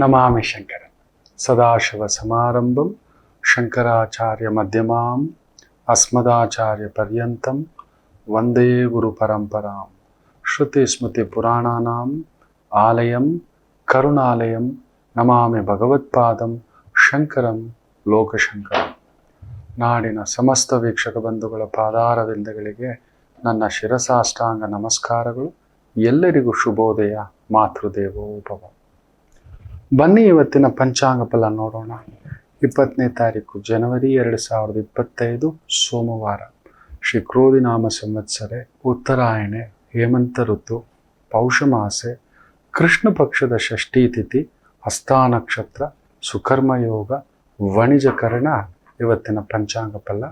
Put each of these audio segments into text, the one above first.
ನಮಾಮಿ ಶಂಕರ ಸದಾಶಿವ ಸಮಾರಂಭಂ ಶಂಕರಾಚಾರ್ಯ ಮಧ್ಯಮಾಂ ಅಸ್ಮದಾಚಾರ್ಯ ಪರ್ಯಂತಂ ವಂದೇ ಗುರು ಪರಂಪರಾಂ ಶ್ರುತಿ ಸ್ಮೃತಿ ಪುರಾಣಾನಾಂ ಆಲಯಂ ಕರುಣಾಲಯಂ ನಮಾಮಿ ಭಗವತ್ಪಾದಂ ಶಂಕರಂ ಲೋಕಶಂಕರಂ. ನಾಡಿನ ಸಮಸ್ತ ವೀಕ್ಷಕ ಬಂಧುಗಳ ಪಾದಾರವಿಂದಗಳಿಗೆ ನನ್ನ ಶಿರಸಾಷ್ಟಾಂಗ ನಮಸ್ಕಾರಗಳು. ಎಲ್ಲರಿಗೂ ಶುಭೋದಯ. ಮಾತೃದೇವೋಭವ. ಬನ್ನಿ ಇವತ್ತಿನ ಪಂಚಾಂಗ ಫಲ ನೋಡೋಣ. 20ನೇ ತಾರೀಕು ಜನವರಿ 2025 ಸೋಮವಾರ. ಶ್ರೀ ಕ್ರೋಧಿನಾಮ ಸಂವತ್ಸರೆ, ಉತ್ತರಾಯಣೆ, ಹೇಮಂತ ಋತು, ಪೌಷಮಾಸೆ, ಕೃಷ್ಣ ಪಕ್ಷದ ಷಷ್ಠಿ ತಿಥಿ, ಹಸ್ತಾ ನಕ್ಷತ್ರ, ಸುಕರ್ಮಯೋಗ, ವಣಿಜಕರಣ. ಇವತ್ತಿನ ಪಂಚಾಂಗ ಫಲ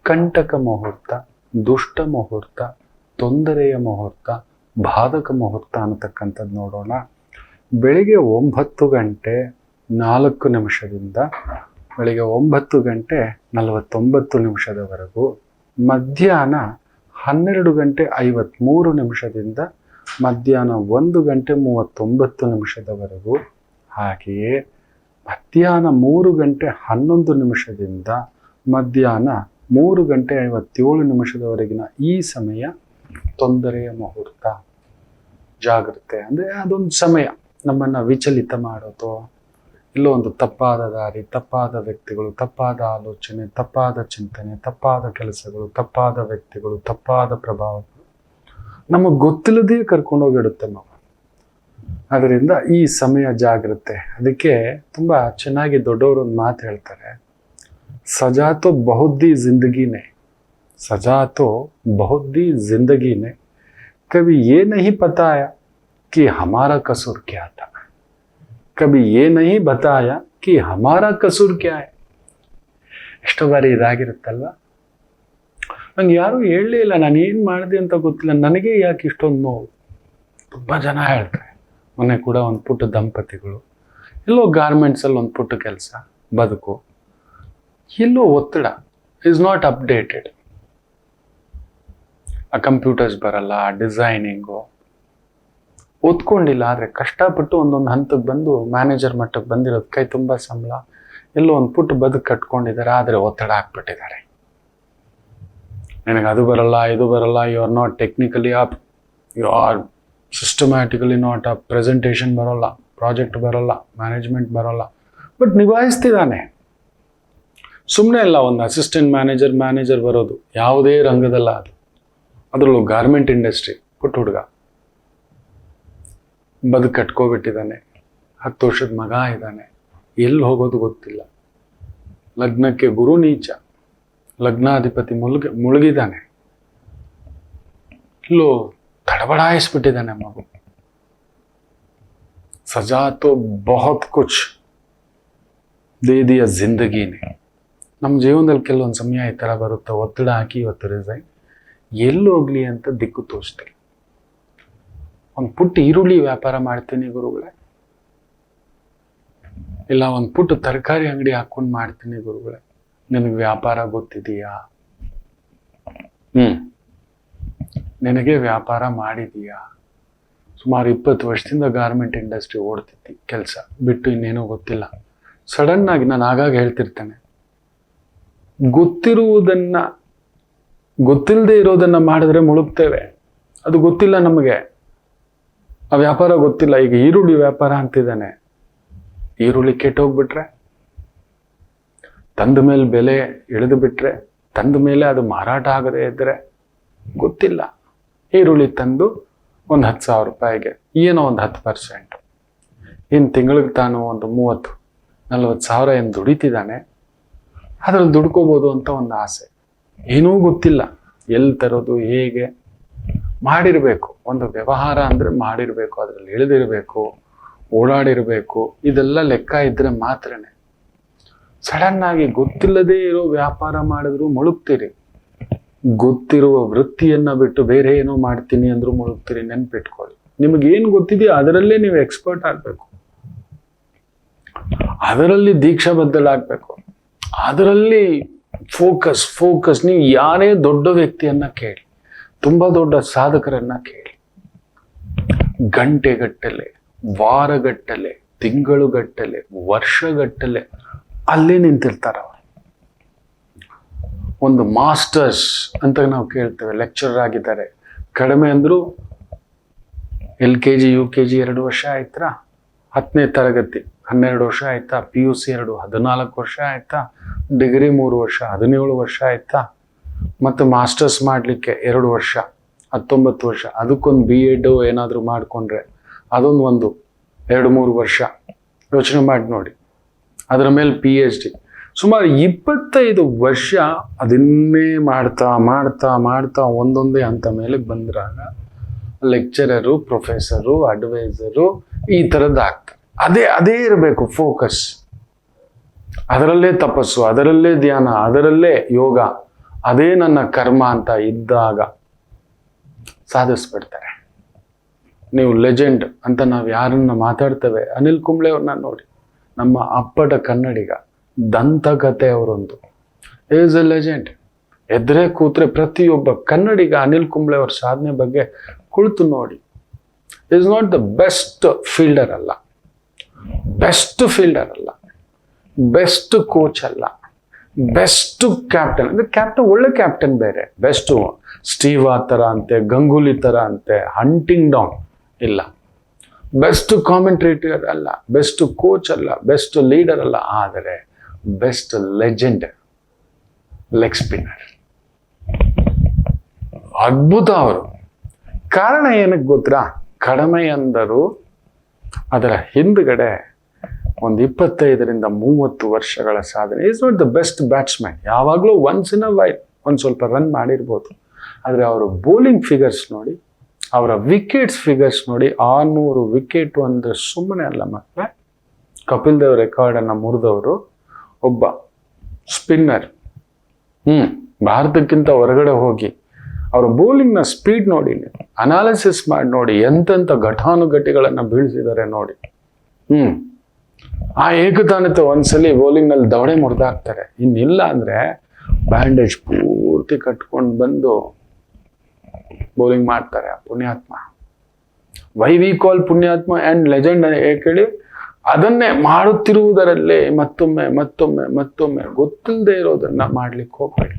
ಕಂಟಕ ಮುಹೂರ್ತ, ದುಷ್ಟ ಮುಹೂರ್ತ, ತೊಂದರೆಯ ಮುಹೂರ್ತ, ಬಾಧಕ ಮುಹೂರ್ತ ಅನ್ನತಕ್ಕಂಥದ್ದು ನೋಡೋಣ. ಬೆಳಿಗ್ಗೆ 9 ಗಂಟೆ 4 ನಿಮಿಷದಿಂದ ಬೆಳಿಗ್ಗೆ 9 ಗಂಟೆ 49 ನಿಮಿಷದವರೆಗೂ, ಮಧ್ಯಾಹ್ನ 12 ಗಂಟೆ 53 ನಿಮಿಷದಿಂದ ಮಧ್ಯಾಹ್ನ 1 ಗಂಟೆ 39 ನಿಮಿಷದವರೆಗೂ, ಹಾಗೆಯೇ ಮಧ್ಯಾಹ್ನ 3 ಗಂಟೆ 11 ನಿಮಿಷದಿಂದ ಮಧ್ಯಾಹ್ನ 3 ಗಂಟೆ 57 ನಿಮಿಷದವರೆಗಿನ ಈ ಸಮಯ ತೊಂದರೆಯ ಮುಹೂರ್ತ. ಜಾಗ್ರತೆ ಅಂದರೆ ಅದೊಂದು ಸಮಯ ನಮ್ಮನ್ನು ವಿಚಲಿತ ಮಾಡೋದು, ಇಲ್ಲೋ ಒಂದು ತಪ್ಪಾದ ದಾರಿ, ತಪ್ಪಾದ ವ್ಯಕ್ತಿಗಳು, ತಪ್ಪಾದ ಆಲೋಚನೆ, ತಪ್ಪಾದ ಚಿಂತನೆ, ತಪ್ಪಾದ ಕೆಲಸಗಳು, ತಪ್ಪಾದ ವ್ಯಕ್ತಿಗಳು, ತಪ್ಪಾದ ಪ್ರಭಾವಗಳು ನಮಗೆ ಗೊತ್ತಿಲ್ಲದೇ ಕರ್ಕೊಂಡೋಗಿಡುತ್ತೆ ನಾವು. ಅದರಿಂದ ಈ ಸಮಯ ಜಾಗ್ರತೆ. ಅದಕ್ಕೆ ತುಂಬ ಚೆನ್ನಾಗಿ ದೊಡ್ಡವರು ಒಂದು ಮಾತು ಹೇಳ್ತಾರೆ, ಸಜಾ ತೋ ಬಹುತ್ ದಿ ಜಿಂದಗೀನೆ, सजा तो बहुत दी जिंदगी ने, कभी ये नहीं बताया कि हमारा कसूर क्या था, कभी ये नहीं बताया कि हमारा कसूर क्या है. ಎಷ್ಟೋ ಬಾರಿ ಇದಾಗಿರುತ್ತಲ್ವ, ನಂಗೆ ಯಾರೂ ಹೇಳಲೇ ಇಲ್ಲ, ನಾನು ಏನು ಮಾಡಿದೆ ಅಂತ ಗೊತ್ತಿಲ್ಲ, ನನಗೆ ಯಾಕೆ ಇಷ್ಟೊಂದು ನೋವು. ತುಂಬ ಜನ ಹೇಳ್ತಾರೆ. ಮೊನ್ನೆ ಕೂಡ ಒಂದು ಪುಟ್ಟ ದಂಪತಿಗಳು, ಎಲ್ಲೋ ಗಾರ್ಮೆಂಟ್ಸಲ್ಲಿ ಒಂದು ಪುಟ್ಟ ಕೆಲಸ, ಬದುಕು, ಎಲ್ಲೋ ಒತ್ತಡ, ಇಸ್ ನಾಟ್ ಅಪ್ಡೇಟೆಡ್. ಆ ಕಂಪ್ಯೂಟರ್ಸ್ ಬರಲ್ಲ, ಡಿಸೈನಿಂಗು ಓದ್ಕೊಂಡಿಲ್ಲ, ಆದರೆ ಕಷ್ಟಪಟ್ಟು ಒಂದೊಂದು ಹಂತಕ್ಕೆ ಬಂದು ಮ್ಯಾನೇಜರ್ ಮಟ್ಟಕ್ಕೆ ಬಂದಿರೋದು, ಕೈ ತುಂಬ ಸಂಬಳ, ಎಲ್ಲೋ ಒಂದು ಪುಟ್ಟ ಬದುಕು ಕಟ್ಕೊಂಡಿದ್ದಾರೆ, ಆದರೆ ಒತ್ತಡ ಹಾಕ್ಬಿಟ್ಟಿದ್ದಾರೆ. ನಿನಗೆ ಅದು ಬರಲ್ಲ, ಇದು ಬರಲ್ಲ, you are not technically up, you are systematically not up, presentation ಬರೋಲ್ಲ, ಪ್ರಾಜೆಕ್ಟ್ ಬರೋಲ್ಲ, ಮ್ಯಾನೇಜ್ಮೆಂಟ್ ಬರೋಲ್ಲ, ಬಟ್ ನಿಭಾಯಿಸ್ತಿದ್ದಾನೆ. ಸುಮ್ಮನೆ ಇಲ್ಲ, ಒಂದು ಅಸಿಸ್ಟೆಂಟ್ ಮ್ಯಾನೇಜರ್ ಬರೋದು ಯಾವುದೇ ರಂಗದಲ್ಲ, ಅದರಲ್ಲೂ ಗಾರ್ಮೆಂಟ್ ಇಂಡಸ್ಟ್ರಿ. ಪುಟ್ಟ ಹುಡುಗ ಬದುಕು ಕಟ್ಕೋಬಿಟ್ಟಿದ್ದಾನೆ, 10 ವರ್ಷದ ಮಗ ಇದ್ದಾನೆ, ಎಲ್ಲಿ ಹೋಗೋದು ಗೊತ್ತಿಲ್ಲ. ಲಗ್ನಕ್ಕೆ ಗುರು ನೀಚ, ಲಗ್ನಾಧಿಪತಿ ಮುಳುಗಿದ್ದಾನೆ, ಇಲ್ಲೋ ತಡಬಡಾಯಿಸ್ಬಿಟ್ಟಿದ್ದಾನೆ ಮಗು. ಸಜಾ ತೋ ಬಹುತ್ ಕುಚ್ ದೇ ದಿಯ ಜಿಂದಗೀನೆ. ನಮ್ಮ ಜೀವನದಲ್ಲಿ ಕೆಲವೊಂದು ಸಮಯ ಈ ಥರ ಬರುತ್ತೆ, ಒತ್ತಡ ಹಾಕಿ ಇವತ್ತು ರಿಸೈನ್, ಎಲ್ಲೋಗ್ಲಿ ಅಂತ ದಿಕ್ಕು ತೋರಿಸ್ತೀವಿ. ಒಂದು ಪುಟ್ಟ ಈರುಳ್ಳಿ ವ್ಯಾಪಾರ ಮಾಡ್ತೀನಿ ಗುರುಗಳೇ, ಇಲ್ಲ ಒಂದು ಪುಟ್ಟ ತರಕಾರಿ ಅಂಗಡಿ ಹಾಕೊಂಡು ಮಾಡ್ತೀನಿ ಗುರುಗಳೇ, ನಿನಗೆ ವ್ಯಾಪಾರ ಗೊತ್ತಿದೆಯಾ? ನಿನಗೆ ವ್ಯಾಪಾರ ಮಾಡಿದೀಯಾ? ಸುಮಾರು 20 ವರ್ಷದಿಂದ ಗಾರ್ಮೆಂಟ್ ಇಂಡಸ್ಟ್ರಿ ಓಡ್ತಿದ್ದಿ, ಕೆಲಸ ಬಿಟ್ಟು ಇನ್ನೇನೋ ಗೊತ್ತಿಲ್ಲ. ಸಡನ್ ಆಗಿ ನಾನು ಆಗಾಗ ಹೇಳ್ತಿರ್ತೇನೆ, ಗೊತ್ತಿಲ್ಲದೆ ಇರೋದನ್ನ ಮಾಡಿದ್ರೆ ಮುಳುಗ್ತೇವೆ. ಅದು ಗೊತ್ತಿಲ್ಲ ನಮಗೆ, ಆ ವ್ಯಾಪಾರ ಗೊತ್ತಿಲ್ಲ. ಈಗ ಈರುಳ್ಳಿ ವ್ಯಾಪಾರ ಅಂತಿದ್ದಾನೆ, ಈರುಳ್ಳಿ ಕೆಟ್ಟೋಗ್ಬಿಟ್ರೆ, ತಂದ ಮೇಲೆ ಬೆಲೆ ಇಳಿದು ಬಿಟ್ರೆ, ತಂದ ಮೇಲೆ ಅದು ಮಾರಾಟ ಆಗದೆ ಇದ್ರೆ ಗೊತ್ತಿಲ್ಲ. ಈರುಳ್ಳಿ ತಂದು ಒಂದು 10,000 ರೂಪಾಯಿಗೆ ಏನೋ ಒಂದು 10%, ಇನ್ನು ತಿಂಗಳಿಗೆ ತಾನು ಒಂದು 30-40 ಸಾವಿರ ಏನು ದುಡಿತಿದ್ದಾನೆ, ಅದ್ರಲ್ಲಿ ದುಡ್ಕೋಬೋದು ಅಂತ ಒಂದು ಆಸೆ. ಏನೂ ಗೊತ್ತಿಲ್ಲ, ಎಲ್ಲಿ ತರೋದು, ಹೇಗೆ ಮಾಡಿರಬೇಕು. ಒಂದು ವ್ಯವಹಾರ ಅಂದರೆ ಮಾಡಿರಬೇಕು, ಅದರಲ್ಲಿ ಇಳಿದಿರಬೇಕು, ಓಡಾಡಿರಬೇಕು, ಇದೆಲ್ಲ ಲೆಕ್ಕ ಇದ್ದರೆ ಮಾತ್ರನೇ. ಸಡನ್ನಾಗಿ ಗೊತ್ತಿಲ್ಲದೇ ಇರೋ ವ್ಯಾಪಾರ ಮಾಡಿದ್ರು ಮುಳುಗ್ತೀರಿ, ಗೊತ್ತಿರುವ ವೃತ್ತಿಯನ್ನು ಬಿಟ್ಟು ಬೇರೆ ಏನೋ ಮಾಡ್ತೀನಿ ಅಂದ್ರೂ ಮುಳುಗ್ತೀರಿ. ನೆನ್ಪಿಟ್ಕೊಳ್ಳಿ, ನಿಮಗೇನು ಗೊತ್ತಿದೆಯೋ ಅದರಲ್ಲೇ ನೀವು ಎಕ್ಸ್ಪರ್ಟ್ ಆಗಬೇಕು, ಅದರಲ್ಲಿ ದೀಕ್ಷಾಬದ್ಧರಾಗಬೇಕು, ಅದರಲ್ಲಿ ಫೋಕಸ್. ನೀವು ಯಾರೇ ದೊಡ್ಡ ವ್ಯಕ್ತಿಯನ್ನ ಕೇಳಿ, ತುಂಬ ದೊಡ್ಡ ಸಾಧಕರನ್ನ ಕೇಳಿ, ಗಂಟೆಗಟ್ಟಲೆ ವಾರಗಟ್ಟಲೆ ತಿಂಗಳುಗಟ್ಟಲೆ, ವರ್ಷಗಟ್ಟಲೆ ಅಲ್ಲೇ ನಿಂತಿರ್ತಾರೆ ಅವರು. ಒಂದು ಮಾಸ್ಟರ್ಸ್ ಅಂತ ನಾವು ಕೇಳ್ತೇವೆ, ಲೆಕ್ಚರರ್ ಆಗಿದ್ದಾರೆ, ಕಡಿಮೆ ಅಂದರೂ LKG UKG 2 ವರ್ಷ ಆಯ್ತಾ, 10ನೇ ತರಗತಿ 12 ವರ್ಷ ಆಯ್ತಾ, PUC 14 ವರ್ಷ ಆಯ್ತಾ, ಡಿಗ್ರಿ 3 ವರ್ಷ 17 ವರ್ಷ ಆಯ್ತಾ, ಮತ್ತು ಮಾಸ್ಟರ್ಸ್ ಮಾಡಲಿಕ್ಕೆ 2 ವರ್ಷ 19 ವರ್ಷ, ಅದಕ್ಕೊಂದು B.Ed ಏನಾದರೂ ಮಾಡಿಕೊಂಡ್ರೆ ಅದೊಂದು 2-3 ವರ್ಷ ಯೋಚನೆ ಮಾಡಿ ನೋಡಿ. ಅದರ ಮೇಲೆ PhD, ಸುಮಾರು 25 ವರ್ಷ ಅದನ್ನೇ ಮಾಡ್ತಾ ಮಾಡ್ತಾ ಮಾಡ್ತಾ ಒಂದೊಂದೇ ಹಂತ ಮೇಲೆ ಬಂದ್ರಾಗ ಲೆಕ್ಚರರು, ಪ್ರೊಫೆಸರು, ಅಡ್ವೈಸರು ಈ ಥರದ್ದು ಆಗ್ತದೆ. ಅದೇ ಇರಬೇಕು ಫೋಕಸ್. ಅದರಲ್ಲೇ ತಪಸ್ಸು, ಅದರಲ್ಲೇ ಧ್ಯಾನ, ಅದರಲ್ಲೇ ಯೋಗ, ಅದೇ ನನ್ನ ಕರ್ಮ ಅಂತ ಇದ್ದಾಗ ಸಾಧಿಸ್ಬಿಡ್ತಾರೆ. ನೀವು ಲೆಜೆಂಡ್ ಅಂತ ನಾವು ಯಾರನ್ನ ಮಾತಾಡ್ತೇವೆ, ಅನಿಲ್ ಕುಂಬ್ಳೆ ಅವ್ರನ್ನ ನೋಡಿ, ನಮ್ಮ ಅಪ್ಪಟ ಕನ್ನಡಿಗ, ದಂತಕಥೆ ಅವರೊಂದು ಈಸ್ ಎ ಲೆಜೆಂಡ್. ಎದ್ರೆ ಕೂತ್ರೆ ಪ್ರತಿಯೊಬ್ಬ ಕನ್ನಡಿಗ ಅನಿಲ್ ಕುಂಬ್ಳೆ ಅವ್ರ ಸಾಧನೆ ಬಗ್ಗೆ ಕುಳಿತು ನೋಡಿ. Is not the best fielder ಅಲ್ಲ, ಬೆಸ್ಟ್ ಕೋಚ್ ಅಲ್ಲ, ಬೆಸ್ಟ್ ಕ್ಯಾಪ್ಟನ್. ಅಂದ್ರೆ ಕ್ಯಾಪ್ಟನ್, ಒಳ್ಳೆ ಕ್ಯಾಪ್ಟನ್ ಬೇರೆ, ಬೆಸ್ಟು ಸ್ಟೀವ್ ಆ ಥರ ಅಂತೆ, ಗಂಗೂಲಿ ಥರ ಅಂತೆ, ಹಂಟಿಂಗ್ ಡೌನ್ ಇಲ್ಲ. ಬೆಸ್ಟ್ ಕಾಮೆಂಟ್ರೇಟರ್ ಅಲ್ಲ, ಬೆಸ್ಟ್ ಕೋಚ್ ಅಲ್ಲ, ಬೆಸ್ಟ್ ಲೀಡರ್ ಅಲ್ಲ, ಆದರೆ ಬೆಸ್ಟ್ ಲೆಜೆಂಡ್, ಲೆಗ್ ಸ್ಪಿನ್ನರ್. ಅದ್ಭುತ ಅವರು. ಕಾರಣ ಏನಕ್ಕೆ ಗೊತ್ತಾ? ಕಡಿಮೆ ಅಂದರು ಅದರ ಹಿಂದ್ಗಡೆ ಒಂದು 25-30 ವರ್ಷಗಳ ಸಾಧನೆ. Is not the best batsman, ಯಾವಾಗಲೂ ಒನ್ಸ್ ಇನ್ ಅ ವೈಲ್ ಒಂದು ಸ್ವಲ್ಪ ರನ್ ಮಾಡಿರ್ಬೋದು, ಆದರೆ ಅವರು ಬೌಲಿಂಗ್ ಫಿಗರ್ಸ್ ನೋಡಿ, ಅವರ ವಿಕೆಟ್ಸ್ ಫಿಗರ್ಸ್ ನೋಡಿ. 600 ವಿಕೆಟ್ ಅಂದರೆ ಸುಮ್ಮನೆ ಅಲ್ಲ ಮಕ್ಕಳೇ. ಕಪಿಲ್ ದೇವ್ ರೆಕಾರ್ಡನ್ನು ಮುರಿದವರು ಒಬ್ಬ ಸ್ಪಿನ್ನರ್. ಭಾರತಕ್ಕಿಂತ ಹೊರಗಡೆ ಹೋಗಿ ಅವರ ಬೌಲಿಂಗ್ನ ಸ್ಪೀಡ್ ನೋಡಿ, ಅನಾಲಿಸಿಸ್ ಮಾಡಿ ನೋಡಿ, ಎಂತೆಂಥ ಘಟಾನುಘಟಿಗಳನ್ನು ಬೀಳಿಸಿದ್ದಾರೆ ನೋಡಿ. ಆ ಏಕತಾನತೆ ಒಂದ್ಸಲಿ ಬೌಲಿಂಗ್ನಲ್ಲಿ ದವಡೆ ಮುರಿದಾಕ್ತಾರೆ. ಇನ್ನಿಲ್ಲ ಅಂದರೆ ಬ್ಯಾಂಡೇಜ್ ಪೂರ್ತಿ ಕಟ್ಕೊಂಡು ಬಂದು ಬೌಲಿಂಗ್ ಮಾಡ್ತಾರೆ ಆ ಪುಣ್ಯಾತ್ಮ. ವೈ ವಿ ಕಾಲ್ ಪುಣ್ಯಾತ್ಮ ಆ್ಯಂಡ್ ಲೆಜೆಂಡ್ ಹೇಳಿ, ಅದನ್ನೇ ಮಾಡುತ್ತಿರುವುದರಲ್ಲೇ ಮತ್ತೊಮ್ಮೆ ಮತ್ತೊಮ್ಮೆ ಮತ್ತೊಮ್ಮೆ ಗೊತ್ತಿಲ್ಲದೆ ಇರೋದನ್ನ ಮಾಡ್ಲಿಕ್ಕೆ ಹೋಗ್ಬೇಡಿ.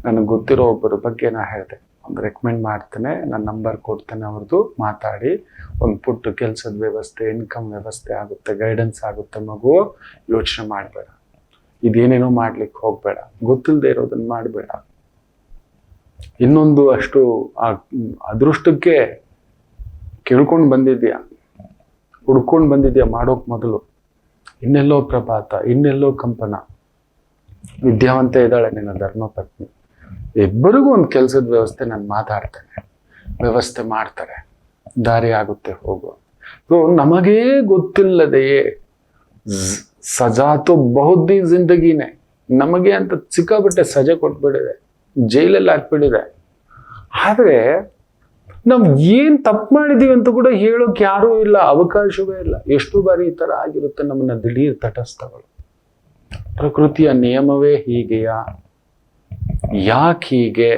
ನನಗೆ ಗೊತ್ತಿರೋ ಒಬ್ಬರ ಬಗ್ಗೆ ನಾ ಹೇಳಿದೆ, ಒಂದು ರೆಕಮೆಂಡ್ ಮಾಡ್ತೇನೆ, ನಾನು ನಂಬರ್ ಕೊಡ್ತೇನೆ, ಅವ್ರದ್ದು ಮಾತಾಡಿ ಒಂದು ಪುಟ್ಟ ಕೆಲಸದ ವ್ಯವಸ್ಥೆ, ಇನ್ಕಮ್ ವ್ಯವಸ್ಥೆ ಆಗುತ್ತೆ, ಗೈಡೆನ್ಸ್ ಆಗುತ್ತೆ. ಮಗು ಯೋಚನೆ ಮಾಡಬೇಡ, ಇದೇನೇನೋ ಮಾಡ್ಲಿಕ್ಕೆ ಹೋಗ್ಬೇಡ, ಗೊತ್ತಿಲ್ಲದೆ ಇರೋದನ್ನ ಮಾಡಬೇಡ. ಇನ್ನೊಂದು ಅಷ್ಟು ಆ ಅದೃಷ್ಟಕ್ಕೆ ಕೇಳ್ಕೊಂಡು ಬಂದಿದ್ಯಾ, ಹುಡ್ಕೊಂಡು ಬಂದಿದ್ಯಾ ಮಾಡೋಕ್ ಮೊದಲು. ಇನ್ನೆಲ್ಲೋ ಪ್ರಭಾತ, ಇನ್ನೆಲ್ಲೋ ಕಂಪನ. ವಿದ್ಯಾವಂತ ಇದ್ದಾಳೆ ನಿನ್ನ ಧರ್ಮಪತ್ನಿ, ಇಬ್ಬರಿಗೂ ಒಂದು ಕೆಲಸದ ವ್ಯವಸ್ಥೆ ನಾನು ಮಾತಾಡ್ತೇನೆ, ವ್ಯವಸ್ಥೆ ಮಾಡ್ತಾರೆ, ದಾರಿ ಆಗುತ್ತೆ ಹೋಗು. ಸೊ ನಮಗೇ ಗೊತ್ತಿಲ್ಲದೆಯೇ ಸಜಾತು ಬಹುದ್ದಿ ಜಿಂದಗಿನೇ, ನಮಗೆ ಅಂತ ಸಿಕ್ಕಾಬಿಟ್ಟೆ ಸಜೆ ಕೊಟ್ಬಿಟ್ಟಿದೆ, ಜೈಲಲ್ಲಿ ಹಾಕ್ಬಿಟ್ಟಿದೆ. ಆದರೆ ನಾವು ಏನು ತಪ್ಪು ಮಾಡಿದೀವಿ ಅಂತ ಕೂಡ ಹೇಳೋಕೆ ಯಾರೂ ಇಲ್ಲ, ಅವಕಾಶವೇ ಇಲ್ಲ. ಎಷ್ಟು ಬಾರಿ ಈ ಥರ ಆಗಿರುತ್ತೆ ನಮ್ಮನ್ನ ದಿಢೀರ್ ತಟಸ್ಥಗಳು. ಪ್ರಕೃತಿಯ ನಿಯಮವೇ ಹೀಗೆಯಾ, ಯಾಕೆ ಹೀಗೆ,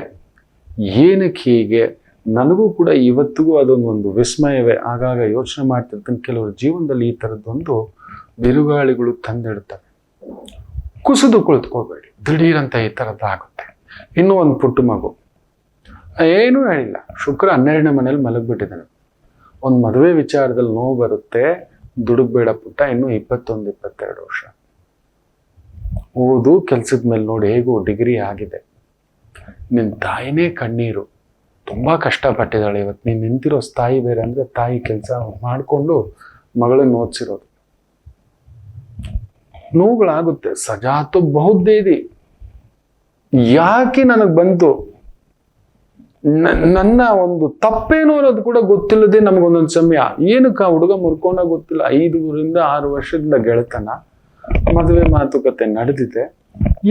ಏನಕ್ಕೆ ಹೀಗೆ? ನನಗೂ ಕೂಡ ಇವತ್ತಿಗೂ ಅದೊಂದು ವಿಸ್ಮಯವೇ. ಆಗಾಗ ಯೋಚನೆ ಮಾಡ್ತಿರ್ತೀನಿ, ಕೆಲವರು ಜೀವನದಲ್ಲಿ ಈ ಥರದ್ದೊಂದು ಬಿರುಗಾಳಿಗಳು ತಂದಿಡ್ತವೆ. ಕುಸಿದು ಕುಳಿತುಕೋಬೇಡಿ, ದಿಢೀರಂತ ಈ ಥರದ್ದಾಗುತ್ತೆ. ಇನ್ನೂ ಒಂದು ಪುಟ್ಟ ಮಗು, ಏನೂ ಹೇಳಿಲ್ಲ, ಶುಕ್ರ 12ನೇ ಮನೇಲಿ ಮಲಗಿಬಿಟ್ಟಿದ್ದಾನೆ. ಒಂದು ಮದುವೆ ವಿಚಾರದಲ್ಲಿ ನೋವು ಬರುತ್ತೆ, ದುಡುಕ್ಬೇಡ ಪುಟ್ಟ, ಇನ್ನೂ 21-22 ವರ್ಷ ಓದು, ಕೆಲ್ಸದ ಮೇಲೆ ನೋಡಿ, ಹೇಗೂ ಡಿಗ್ರಿ ಆಗಿದೆ. ನಿನ್ನ ತಾಯಿನೇ ಕಣ್ಣೀರು, ತುಂಬ ಕಷ್ಟಪಟ್ಟಿದ್ದಾಳೆ. ಇವತ್ತು ನೀನು ನಿಂತಿರೋ ತಾಯಿ ಬೇರೆ, ಅಂದರೆ ತಾಯಿ ಕೆಲಸ ಮಾಡಿಕೊಂಡು ಮಗಳನ್ನು ಓದಿಸಿರೋದು. ನೋವುಗಳಾಗುತ್ತೆ, ಸಜಾತು ಬಹುದ್ದೇದಿ. ಯಾಕೆ ನನಗೆ ಬಂತು, ನನ್ನ ಒಂದು ತಪ್ಪೇನು ಅನ್ನೋದು ಕೂಡ ಗೊತ್ತಿಲ್ಲದೆ ನಮಗೊಂದೊಂದು ಸಮಯ ಏನಕ್ಕೆ ಆ ಹುಡುಗ ಮುರ್ಕೊಂಡ ಗೊತ್ತಿಲ್ಲ. 5-6 ವರ್ಷದಿಂದ ಗೆಳೆತನ, ಮದುವೆ ಮಾತುಕತೆ ನಡೆದಿದೆ,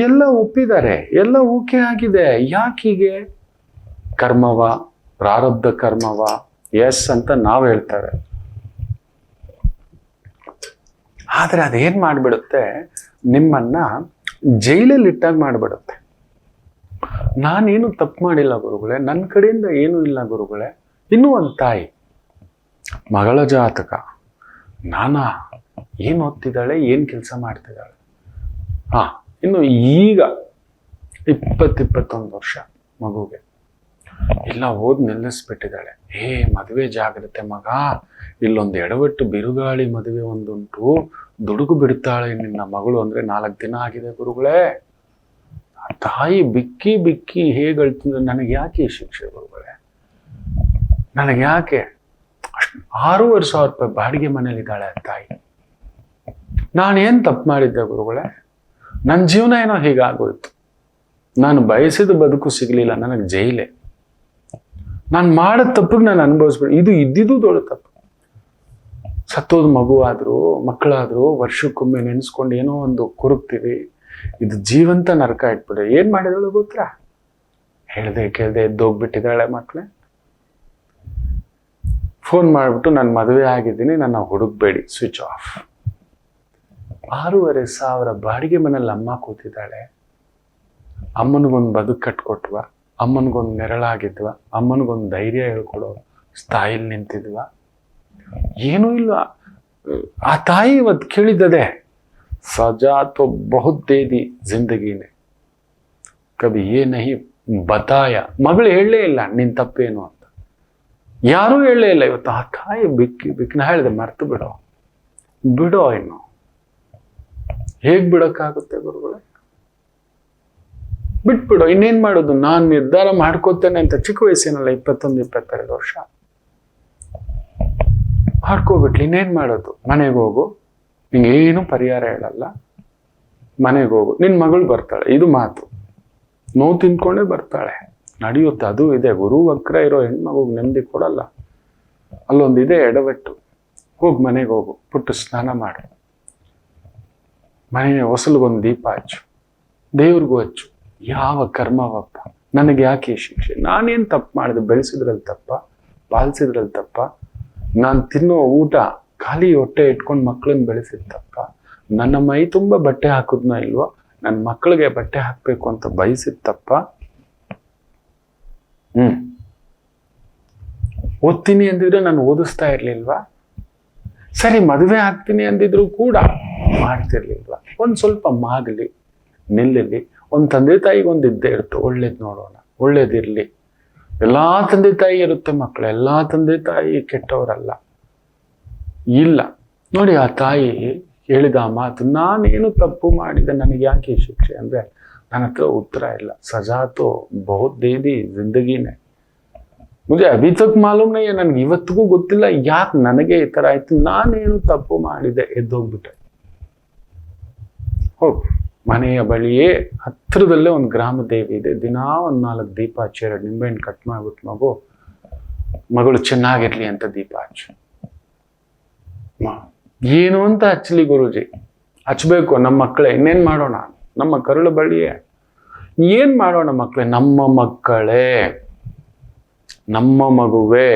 ಎಲ್ಲ ಒಪ್ಪಿದ್ದಾರೆ, ಎಲ್ಲ ಓಕೆ ಆಗಿದೆ. ಯಾಕೀಗೆ? ಕರ್ಮವ, ಪ್ರಾರಬ್ಧ ಕರ್ಮವ, ಎಸ್ ಅಂತ ನಾವು ಹೇಳ್ತೇವೆ. ಆದ್ರೆ ಅದೇನ್ ಮಾಡ್ಬಿಡುತ್ತೆ, ನಿಮ್ಮನ್ನ ಜೈಲಲ್ಲಿ ಇಟ್ಟಾಗ ಮಾಡ್ಬಿಡುತ್ತೆ. ನಾನೇನು ತಪ್ಪು ಮಾಡಿಲ್ಲ ಗುರುಗಳೇ, ನನ್ನ ಕಡೆಯಿಂದ ಏನೂ ಇಲ್ಲ ಗುರುಗಳೇ. ಇನ್ನೂ ಒಂದು ತಾಯಿ, ಮಗಳ ಜಾತಕ ನಾನಾ ಏನ್ ಓದ್ತಿದ್ದಾಳೆ, ಏನ್ ಕೆಲಸ ಮಾಡ್ತಿದ್ದಾಳೆ? ಹಾ, ಇನ್ನು ಈಗ 20-21 ವರ್ಷ ಮಗುಗೆ ಇಲ್ಲ ಓದ್ ನಿಲ್ಲಿಸ್ಬಿಟ್ಟಿದ್ದಾಳೆ. ಮದುವೆ ಜಾಗ್ರತೆ ಮಗ, ಇಲ್ಲೊಂದು ಎಡವಟ್ಟು ಬಿರುಗಾಳಿ ಮದುವೆ ಒಂದುಂಟು, ದುಡುಗು ಬಿಡ್ತಾಳೆ ನಿನ್ನ ಮಗಳು ಅಂದ್ರೆ 4 ದಿನ ಆಗಿದೆ ಗುರುಗಳೇ. ಆ ತಾಯಿ ಬಿಕ್ಕಿ ಬಿಕ್ಕಿ ಹೇಗಳ್ತಂದ್ರೆ, ನನಗೆ ಯಾಕೆ ಈ ಶಿಕ್ಷೆ ಗುರುಗಳೇ? ನನಗೆ ಯಾಕೆ? 6,500 ರೂಪಾಯಿ ಬಾಡಿಗೆ ಮನೇಲಿದ್ದಾಳೆ ಆ ತಾಯಿ. ನಾನೇನ್ ತಪ್ಪು ಮಾಡಿದ್ದೆ ಗುರುಗಳೇ? ನನ್ನ ಜೀವನ ಏನೋ ಹೀಗಾಗೋಯ್ತು. ನಾನು ಬಯಸಿದ ಬದುಕು ಸಿಗ್ಲಿಲ್ಲ, ನನಗೆ ಜೈಲೇ. ನಾನು ಮಾಡಿದ ತಪ್ಪಿಗೆ ನಾನು ಅನುಭವಿಸ್ಬಿಡಿ. ಇದು ಇದ್ದಿದ್ದು ದೊಡ್ಡ ತಪ್ಪು. ಸತ್ತೋದ ಮಗು ಆದ್ರೂ ಮಕ್ಕಳಾದ್ರೂ ವರ್ಷಕ್ಕೊಮ್ಮೆ ನೆನೆಸ್ಕೊಂಡು ಏನೋ ಒಂದು ಕೊರಗ್ತೀವಿ. ಇದು ಜೀವಂತ ನರಕ ಇಟ್ಬಿಡೆ. ಏನ್ ಮಾಡಿದಳು ಗೊತ್ತಾ? ಹೇಳ್ದೆ ಕೇಳ್ದೆ ಎದ್ದೋಗ್ಬಿಟ್ಟಿದ್ದಾಳೆ ಮಕ್ಳೆ. ಫೋನ್ ಮಾಡ್ಬಿಟ್ಟು ನಾನು ಮದುವೆ ಆಗಿದ್ದೀನಿ, ನನ್ನ ಹುಡುಕ್ಬೇಡಿ, ಸ್ವಿಚ್ ಆಫ್. 6,500 ಬಾಡಿಗೆ ಮನೇಲಿ ಅಮ್ಮ ಕೂತಿದ್ದಾಳೆ. ಅಮ್ಮನಿಗೊಂದು ಬದುಕು ಕಟ್ಕೊಟ್ವ, ಅಮ್ಮನಿಗೊಂದು ನೆರಳಾಗಿದ್ವ, ಅಮ್ಮನಿಗೊಂದು ಧೈರ್ಯ ಹೇಳ್ಕೊಡೋ ಸ್ಥಾಯಿಲ್ ನಿಂತಿದ್ವ? ಏನೂ ಇಲ್ಲ. ಆ ತಾಯಿ ಇವತ್ತು ಕೇಳಿದ್ದದೆ, ಸಜಾ ತೋ ಬಹುತ್ ದೇ ದಿ ಜಿಂದಗಿನೇ, ಕಬಿ ಯೇ ನಹಿ ಬತಾಯ. ಮಗಳು ಹೇಳಲೇ ಇಲ್ಲ ನಿನ್ ತಪ್ಪೇನು ಅಂತ, ಯಾರೂ ಹೇಳಲೇ ಇಲ್ಲ. ಇವತ್ತು ಆ ತಾಯಿ ಬಿಕ್ಕಿ ಬಿಕ್ಕಿ. ನಾ ಹೇಳಿದೆ ಮರ್ತು ಬಿಡೋ ಇನ್ನು. ಹೇಗ್ ಬಿಡಕ್ಕಾಗುತ್ತೆ ಗುರುಗಳೇ? ಬಿಟ್ಬಿಡೋ. ಇನ್ನೇನ್ ಮಾಡೋದು? ನಾನ್ ನಿರ್ಧಾರ ಮಾಡ್ಕೋತೇನೆ ಅಂತ ಚಿಕ್ಕ ವಯಸ್ಸಿನಲ್ಲ, 21-22 ವರ್ಷ ಮಾಡ್ಕೋಬಿಟ್ಲಿ. ಇನ್ನೇನ್ ಮಾಡೋದು? ಮನೆಗೆ ಹೋಗು, ನಿಂಗೇನು ಪರಿಹಾರ ಹೇಳಲ್ಲ. ಮನೆಗೆ ಹೋಗು, ನಿನ್ ಮಗಳು ಬರ್ತಾಳೆ. ಇದು ಮಾತು. ನೋವು ತಿನ್ಕೊಂಡೇ ಬರ್ತಾಳೆ, ನಡೆಯುತ್ತೆ. ಅದು ಇದೆ. ಗುರು ವಕ್ರ ಇರೋ ಹೆಣ್ಮಗುಗ್ ನೆಮ್ಮದಿ ಕೊಡಲ್ಲ. ಅಲ್ಲೊಂದಿದೆ ಎಡವಟ್ಟು. ಹೋಗಿ ಮನೆಗೆ ಹೋಗು, ಪುಟ್ಟು ಸ್ನಾನ ಮಾಡು, ಮನೆ ಹೊಸಲಿಗೊಂದು ದೀಪ ಹಚ್ಚು, ದೇವ್ರಿಗೂ ಹಚ್ಚು. ಯಾವ ಕರ್ಮವಪ್ಪ, ನನಗೆ ಯಾಕೆ ಈ ಶಿಕ್ಷೆ? ನಾನೇನ್ ತಪ್ಪು ಮಾಡಿದೆ? ಬೆಳೆಸಿದ್ರಲ್ಲಿ ತಪ್ಪ, ಪಾಲಿಸಿದ್ರಲ್ಲಿ ತಪ್ಪ? ನಾನು ತಿನ್ನೋ ಊಟ ಖಾಲಿ ಹೊಟ್ಟೆ ಇಟ್ಕೊಂಡು ಮಕ್ಕಳನ್ನ ಬೆಳೆಸಿದ ತಪ್ಪ? ನನ್ನ ಮೈ ತುಂಬ ಬಟ್ಟೆ ಹಾಕುದ್ನೋ ಇಲ್ವೋ, ನನ್ನ ಮಕ್ಕಳಿಗೆ ಬಟ್ಟೆ ಹಾಕ್ಬೇಕು ಅಂತ ಬಯಸಿದ ತಪ್ಪ? ಓದ್ತೀನಿ ಅಂದಿದ್ರೆ ನಾನು ಓದಿಸ್ತಾ ಇರ್ಲಿಲ್ವಾ? ಸರಿ, ಮದುವೆ ಆಗ್ತೀನಿ ಅಂದಿದ್ರು ಕೂಡ ಮಾಡ್ತಿರ್ಲಿಲ್ವಾ? ಒಂದ್ ಸ್ವಲ್ಪ ಮಾಗಲಿ, ನಿಲ್ಲಲಿ. ಒಂದ್ ತಂದೆ ತಾಯಿಗೆ ಒಂದು ಇದ್ದೇ ಇರುತ್ತೆ, ಒಳ್ಳೇದ್ ನೋಡೋಣ, ಒಳ್ಳೇದಿರ್ಲಿ. ಎಲ್ಲಾ ತಂದೆ ತಾಯಿ ಇರುತ್ತೆ ಮಕ್ಕಳು, ಎಲ್ಲಾ ತಂದೆ ತಾಯಿ ಕೆಟ್ಟವರಲ್ಲ. ಇಲ್ಲ ನೋಡಿ, ಆ ತಾಯಿ ಹೇಳಿದ ಆ ಮಾತು, ನಾನೇನು ತಪ್ಪು ಮಾಡಿದೆ, ನನಗೆ ಯಾಕೆ ಈ ಶಿಕ್ಷೆ ಅಂದ್ರೆ ನನ್ನ ಹತ್ರ ಉತ್ತರ ಇಲ್ಲ. ಸಜಾತೋ ಬಹುತ್ ದೇದಿ ಜಿಂದಗಿನೇ, ಮುಜೆ ಅಭಿ ತಕ್ ಮಾಲೂಮ್ ನೈ. ನನ್ಗೆ ಇವತ್ತಿಗೂ ಗೊತ್ತಿಲ್ಲ ಯಾಕೆ ನನಗೆ ಈ ತರ ಆಯ್ತು, ನಾನೇನು ತಪ್ಪು ಮಾಡಿದೆ. ಎದ್ದೋಗ್ಬಿಟ್ಟೆ. ಹೋಗು, ಮನೆಯ ಬಳಿಯೇ ಹತ್ತಿರದಲ್ಲೇ ಒಂದು ಗ್ರಾಮ ದೇವಿ ಇದೆ. ದಿನಾ 4 ದೀಪ ಹಚ್ಚಿ 2 ನಿಂಬೆಹಣ್ಣು ಕಟ್ ಮಾಡ್ಬಿಟ್ಟು ಮಗಳು ಚೆನ್ನಾಗಿರ್ಲಿ ಅಂತ ದೀಪ ಹಚ್ಚು. ಏನು ಅಂತ ಹಚ್ಚಲಿ ಗುರುಜಿ? ಹಚ್ಬೇಕು ನಮ್ಮ ಮಕ್ಕಳೇ. ಇನ್ನೇನ್ ಮಾಡೋಣ? ನಮ್ಮ ಕರುಳು ಬಳಿಯೇ ಏನ್ ಮಾಡೋಣ ಮಕ್ಕಳೇ? ನಮ್ಮ ಮಕ್ಕಳೇ, ನಮ್ಮ ಮಗುವೆ,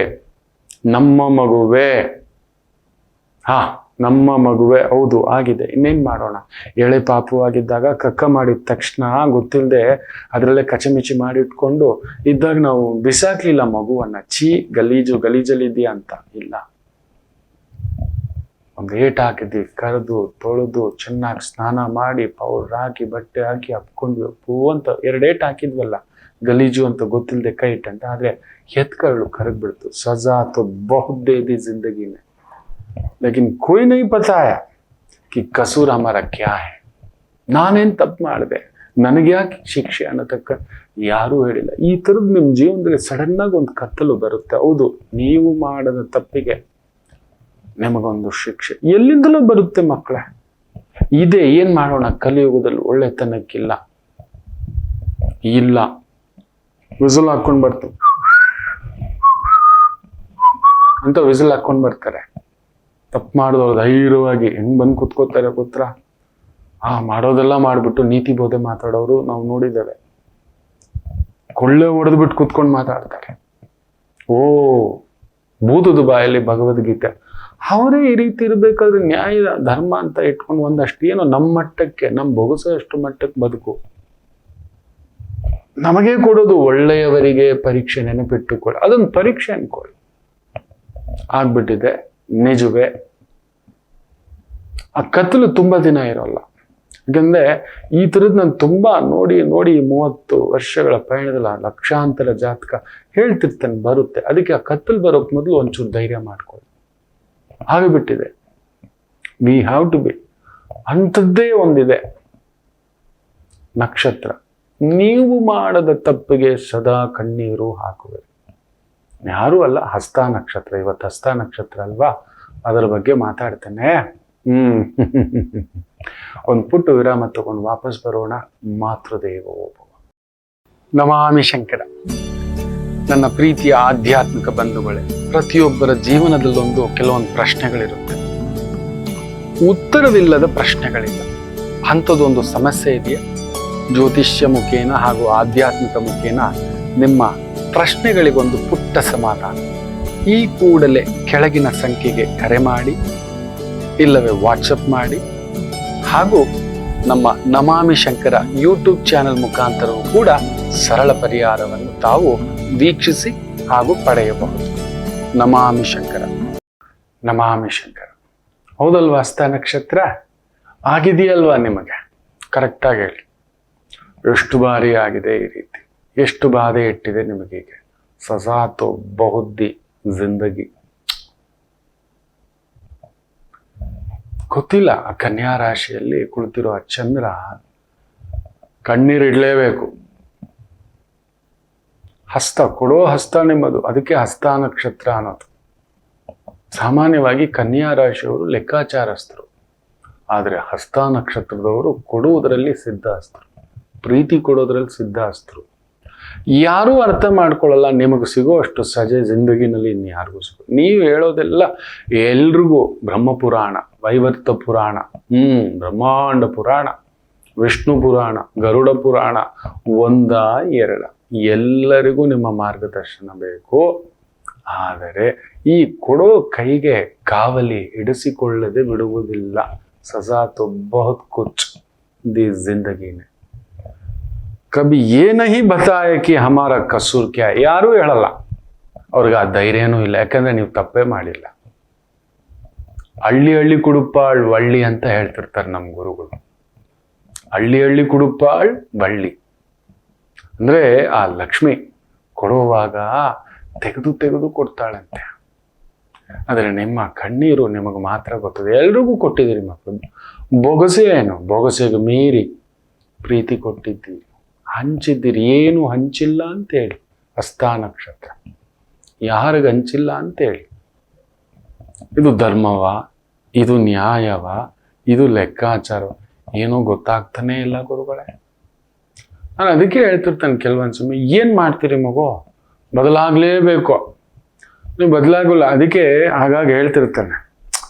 ಹಾ ನಮ್ಮ ಮಗುವೆ. ಹೌದು, ಆಗಿದೆ. ಇನ್ನೇನ್ ಮಾಡೋಣ? ಎಳೆ ಪಾಪು ಆಗಿದ್ದಾಗ ಕಕ್ಕ ಮಾಡಿದ ತಕ್ಷಣ ಗೊತ್ತಿಲ್ಲದೆ ಅದರಲ್ಲೇ ಕಚಮಿಚಿ ಮಾಡಿ ಇಟ್ಕೊಂಡು ಇದ್ದಾಗ ನಾವು ಬಿಸಾಕ್ಲಿಲ್ಲ ಮಗುವನ್ನ. ಗಲೀಜಲ್ಲಿದ್ಯಾ ಅಂತ ಇಲ್ಲ, ಒಂದು ಏಟ್ ಹಾಕಿದ್ವಿ, ಕರೆದು ತೊಳೆದು ಚೆನ್ನಾಗಿ ಸ್ನಾನ ಮಾಡಿ ಪೌಡರ್ ಹಾಕಿ ಬಟ್ಟೆ ಹಾಕಿ ಹಪ್ಕೊಂಡ್ವಿ. ಪೂ ಅಂತ 2 ಏಟ್ ಹಾಕಿದ್ವಲ್ಲ, ಗಲೀಜು ಅಂತ ಗೊತ್ತಿಲ್ಲದೆ ಕೈ ಇಟ್ಟಂತ. ಆದ್ರೆ ಎತ್ಕರಳು ಕರಗ್ಬಿಡ್ತು. ಸಜಾ ತೋ ಬಹುತ್ ದೇ ದಿ ಜಿಂದಗಿನೇ, लेकिन कोई नहीं बताया कि कसूर हमारा क्या है. ನಾನೇನ್ ತಪ್ಪು ಮಾಡಿದೆ, ನನಗೆ ಯಾಕೆ ಶಿಕ್ಷೆ ಅನ್ನತಕ್ಕ ಯಾರೂ ಹೇಳಿಲ್ಲ. ಈ ತರದ್ ನಿಮ್ ಜೀವನದಲ್ಲಿ ಸಡನ್ ಆಗಿ ಒಂದು ಕತ್ತಲು ಬರುತ್ತೆ. ಹೌದು, ನೀವು ಮಾಡದ ತಪ್ಪಿಗೆ ನಿಮಗೊಂದು ಶಿಕ್ಷೆ ಎಲ್ಲಿಂದಲೂ ಬರುತ್ತೆ ಮಕ್ಕಳೇ. ಇದೆ, ಏನ್ ಮಾಡೋಣ? ಕಲಿಯುಗದಲ್ಲಿ ಒಳ್ಳೆತನಕ್ಕಿಲ್ಲ. ಇಲ್ಲ, ವಿಸಲ್ ಹಾಕೊಂಡ್ ಬರ್ತಾರೆ ಅಂತ ವಿಸಲ್ ಹಾಕೊಂಡ್ ಬರ್ತಾರೆ. ತಪ್ಪು ಮಾಡಿದವ್ರು ಧೈರ್ಯವಾಗಿ ಹೆಂಗ್ ಬಂದು ಕುತ್ಕೋತಾರೆ ಗೊತ್ತಾ? ಮಾಡೋದೆಲ್ಲ ಮಾಡ್ಬಿಟ್ಟು ನೀತಿ ಬೋಧೆ ಮಾತಾಡೋರು ನಾವು ನೋಡಿದ್ದೇವೆ. ಕೊಳ್ಳೆ ಹೊಡೆದ್ಬಿಟ್ಟು ಕುತ್ಕೊಂಡು ಮಾತಾಡ್ತಾರೆ. ಭೂತದ ಬಾಯಲ್ಲಿ ಭಗವದ್ಗೀತೆ. ಅವರೇ ಈ ರೀತಿ ಇರ್ಬೇಕಾದ್ರೆ ನ್ಯಾಯ ಧರ್ಮ ಅಂತ ಇಟ್ಕೊಂಡು ಒಂದಷ್ಟು ಏನೋ ನಮ್ಮ ಮಟ್ಟಕ್ಕೆ, ನಮ್ಮ ಬೊಗಸಷ್ಟು ಮಟ್ಟಕ್ಕೆ ಬದುಕು ನಮಗೆ ಕೊಡೋದು. ಒಳ್ಳೆಯವರಿಗೆ ಪರೀಕ್ಷೆ ನೆನಪಿಟ್ಟುಕೊಳ್ಳಿ, ಅದೊಂದು ಪರೀಕ್ಷೆ ಅನ್ಕೊಳ್ಳಿ. ಆಗ್ಬಿಟ್ಟಿದೆ, ನಿಜವೇ ಆ ಕತ್ತಲು ತುಂಬಾ ದಿನ ಇರೋಲ್ಲ. ಯಾಕಂದ್ರೆ ಈ ಥರದ್ದು ನಾನು ತುಂಬಾ ನೋಡಿ 30 ವರ್ಷಗಳ ಪಯಣದಲ್ಲಿ ಲಕ್ಷಾಂತರ ಜಾತಕ ಹೇಳ್ತಿರ್ತೇನೆ, ಬರುತ್ತೆ. ಅದಕ್ಕೆ ಆ ಕತ್ತಲು ಬರೋಕ್ ಮೊದಲು ಒಂಚೂರು ಧೈರ್ಯ ಮಾಡ್ಕೊಳ್ಳಿ. ಆಗಿಬಿಟ್ಟಿದೆ. We have to be. ಅಂಥದ್ದೇ ಒಂದಿದೆ ನಕ್ಷತ್ರ. ನೀವು ಮಾಡದ ತಪ್ಪಿಗೆ ಸದಾ ಕಣ್ಣೀರು ಹಾಕುವೆ. ಯಾರೂ ಅಲ್ಲ, ಹಸ್ತ ನಕ್ಷತ್ರ. ಇವತ್ತು ಹಸ್ತ ನಕ್ಷತ್ರ ಅಲ್ವಾ, ಅದರ ಬಗ್ಗೆ ಮಾತಾಡ್ತೇನೆ. ಒಂದು ಪುಟ್ಟ ವಿರಾಮ ತಗೊಂಡು ವಾಪಸ್ ಬರೋಣ. ಮಾತೃದೇವೋಭವ. ನಮಾಮಿ ಶಂಕರ. ನನ್ನ ಪ್ರೀತಿಯ ಆಧ್ಯಾತ್ಮಿಕ ಬಂಧುಗಳೇ, ಪ್ರತಿಯೊಬ್ಬರ ಜೀವನದಲ್ಲೊಂದು ಕೆಲವೊಂದು ಪ್ರಶ್ನೆಗಳಿರುತ್ತೆ, ಉತ್ತರವಿಲ್ಲದ ಪ್ರಶ್ನೆಗಳಿಲ್ಲ. ಅಂಥದ್ದೊಂದು ಸಮಸ್ಯೆ ಇದೆಯಾ? ಜ್ಯೋತಿಷ್ಯ ಮುಖೇನ ಹಾಗೂ ಆಧ್ಯಾತ್ಮಿಕ ಮುಖೇನ ನಿಮ್ಮ ಪ್ರಶ್ನೆಗಳಿಗೊಂದು ಪುಟ್ಟ ಸಮಾಧಾನ. ಈ ಕೂಡಲೇ ಕೆಳಗಿನ ಸಂಖ್ಯೆಗೆ ಕರೆ ಮಾಡಿ, ಇಲ್ಲವೇ ವಾಟ್ಸಪ್ ಮಾಡಿ, ಹಾಗೂ ನಮ್ಮ ನಮಾಮಿ ಶಂಕರ ಯೂಟ್ಯೂಬ್ ಚಾನೆಲ್ ಮುಖಾಂತರವೂ ಕೂಡ ಸರಳ ಪರಿಹಾರವನ್ನು ತಾವು ವೀಕ್ಷಿಸಿ ಹಾಗೂ ಪಡೆಯಬಹುದು. ನಮಾಮಿ ಶಂಕರ. ನಮಾಮಿ ಶಂಕರ. ಹೌದಲ್ವಾ? ಹಸ್ತ ನಕ್ಷತ್ರ ಆಗಿದೆಯಲ್ವಾ ನಿಮಗೆ? ಕರೆಕ್ಟಾಗಿ ಹೇಳಿ. ಎಷ್ಟು ಬಾರಿ ಆಗಿದೆ ಈ ರೀತಿ? ಎಷ್ಟು ಬಾಧೆ ಇಟ್ಟಿದೆ ನಿಮಗೀಗೆ? ಸಜಾತೋ ಬಹುದ್ದಿ ಜಿಂದಗಿ. ಗೊತ್ತಿಲ್ಲ. ಆ ಕನ್ಯಾ ರಾಶಿಯಲ್ಲಿ ಕುಳಿತಿರೋ ಆ ಚಂದ್ರ ಕಣ್ಣೀರಿಡ್ಲೇಬೇಕು. ಹಸ್ತ ಕೊಡೋ ಹಸ್ತ ನಿಮ್ಮದು, ಅದಕ್ಕೆ ಹಸ್ತ ನಕ್ಷತ್ರ ಅನ್ನೋದು. ಸಾಮಾನ್ಯವಾಗಿ ಕನ್ಯಾ ರಾಶಿಯವರು ಲೆಕ್ಕಾಚಾರಸ್ಥರು, ಆದರೆ ಹಸ್ತ ನಕ್ಷತ್ರದವರು ಕೊಡುವುದರಲ್ಲಿ ಸಿದ್ಧಹಸ್ತರು, ಪ್ರೀತಿ ಕೊಡೋದ್ರಲ್ಲಿ ಸಿದ್ಧಹಸ್ತರು. ಯಾರೂ ಅರ್ಥ ಮಾಡ್ಕೊಳ್ಳಲ್ಲ. ನಿಮಗೆ ಸಿಗೋ ಅಷ್ಟು ಸಜೆ ಜಿಂದಗಿನಲ್ಲಿ ಇನ್ಯಾರಿಗೂ ಸಿಗೋ. ನೀವು ಹೇಳೋದೆಲ್ಲ ಎಲ್ರಿಗೂ ಬ್ರಹ್ಮಪುರಾಣ, ವೈವರ್ತ ಪುರಾಣ, ಬ್ರಹ್ಮಾಂಡ ಪುರಾಣ, ವಿಷ್ಣು ಪುರಾಣ, ಗರುಡ ಪುರಾಣ, 1 2 ಎಲ್ಲರಿಗೂ ನಿಮ್ಮ ಮಾರ್ಗದರ್ಶನ ಬೇಕು. ಆದರೆ ಈ ಕೊಡೋ ಕೈಗೆ ಕಾವಲಿ ಹಿಡಿಸಿಕೊಳ್ಳದೆ ಬಿಡುವುದಿಲ್ಲ. ಸಜಾ ತೋ ಬಹುತ್ ಕುಚ್ ದಿ ಜಿಂದಗಿನೇ. ಕಬಿ ಯೇ ನಹಿ ಬತಾಯ ಕಿ ಹಮಾರ ಕಸೂರ್ ಕ್ಯಾ. ಯಾರೂ ಹೇಳಲ್ಲ, ಅವ್ರಿಗೆ ಆ ಧೈರ್ಯನೂ ಇಲ್ಲ. ಯಾಕಂದ್ರೆ ನೀವು ತಪ್ಪೇ ಮಾಡಿಲ್ಲ. ಹಳ್ಳಿ ಕುಡುಪಾಳ್ ವಳ್ಳಿ ಅಂತ ಹೇಳ್ತಿರ್ತಾರೆ ನಮ್ಮ ಗುರುಗಳು. ಹಳ್ಳಿ ಕುಡುಪಾಳ್ ವಳ್ಳಿ ಅಂದ್ರೆ ಆ ಲಕ್ಷ್ಮಿ ಕೊಡುವಾಗ ತೆಗೆದು ಕೊಡ್ತಾಳಂತೆ. ಆದರೆ ನಿಮ್ಮ ಕಣ್ಣೀರು ನಿಮಗೆ ಮಾತ್ರ ಗೊತ್ತದೆ. ಎಲ್ರಿಗೂ ಕೊಟ್ಟಿದ್ದೀರಿ ಮಕ್ಕಳು. ಬೊಗಸೆ ಏನು? ಬೊಗಸೆಗೆ ಮೀರಿ ಪ್ರೀತಿ ಕೊಟ್ಟಿದ್ದೀರಿ, ಹಂಚಿದ್ದೀರಿ. ಏನು ಹಂಚಿಲ್ಲ ಅಂತೇಳಿ. ಹಸ್ತ ನಕ್ಷತ್ರ ಯಾರಿಗೆ ಹಂಚಿಲ್ಲ ಅಂತೇಳಿ. ಇದು ಧರ್ಮವ? ಇದು ನ್ಯಾಯವ? ಇದು ಲೆಕ್ಕಾಚಾರ? ಏನೂ ಗೊತ್ತಾಗ್ತಾನೇ ಇಲ್ಲ ಗುರುಗಳೇ. ನಾನು ಅದಕ್ಕೆ ಹೇಳ್ತಿರ್ತೇನೆ ಕೆಲವೊಂದು ಸಮಯ, ಏನು ಮಾಡ್ತೀರಿ ಮಗು? ಬದಲಾಗಲೇಬೇಕು. ನೀವು ಬದಲಾಗಲ್ಲ. ಅದಕ್ಕೆ ಹಾಗಾಗಿ ಹೇಳ್ತಿರ್ತಾನೆ,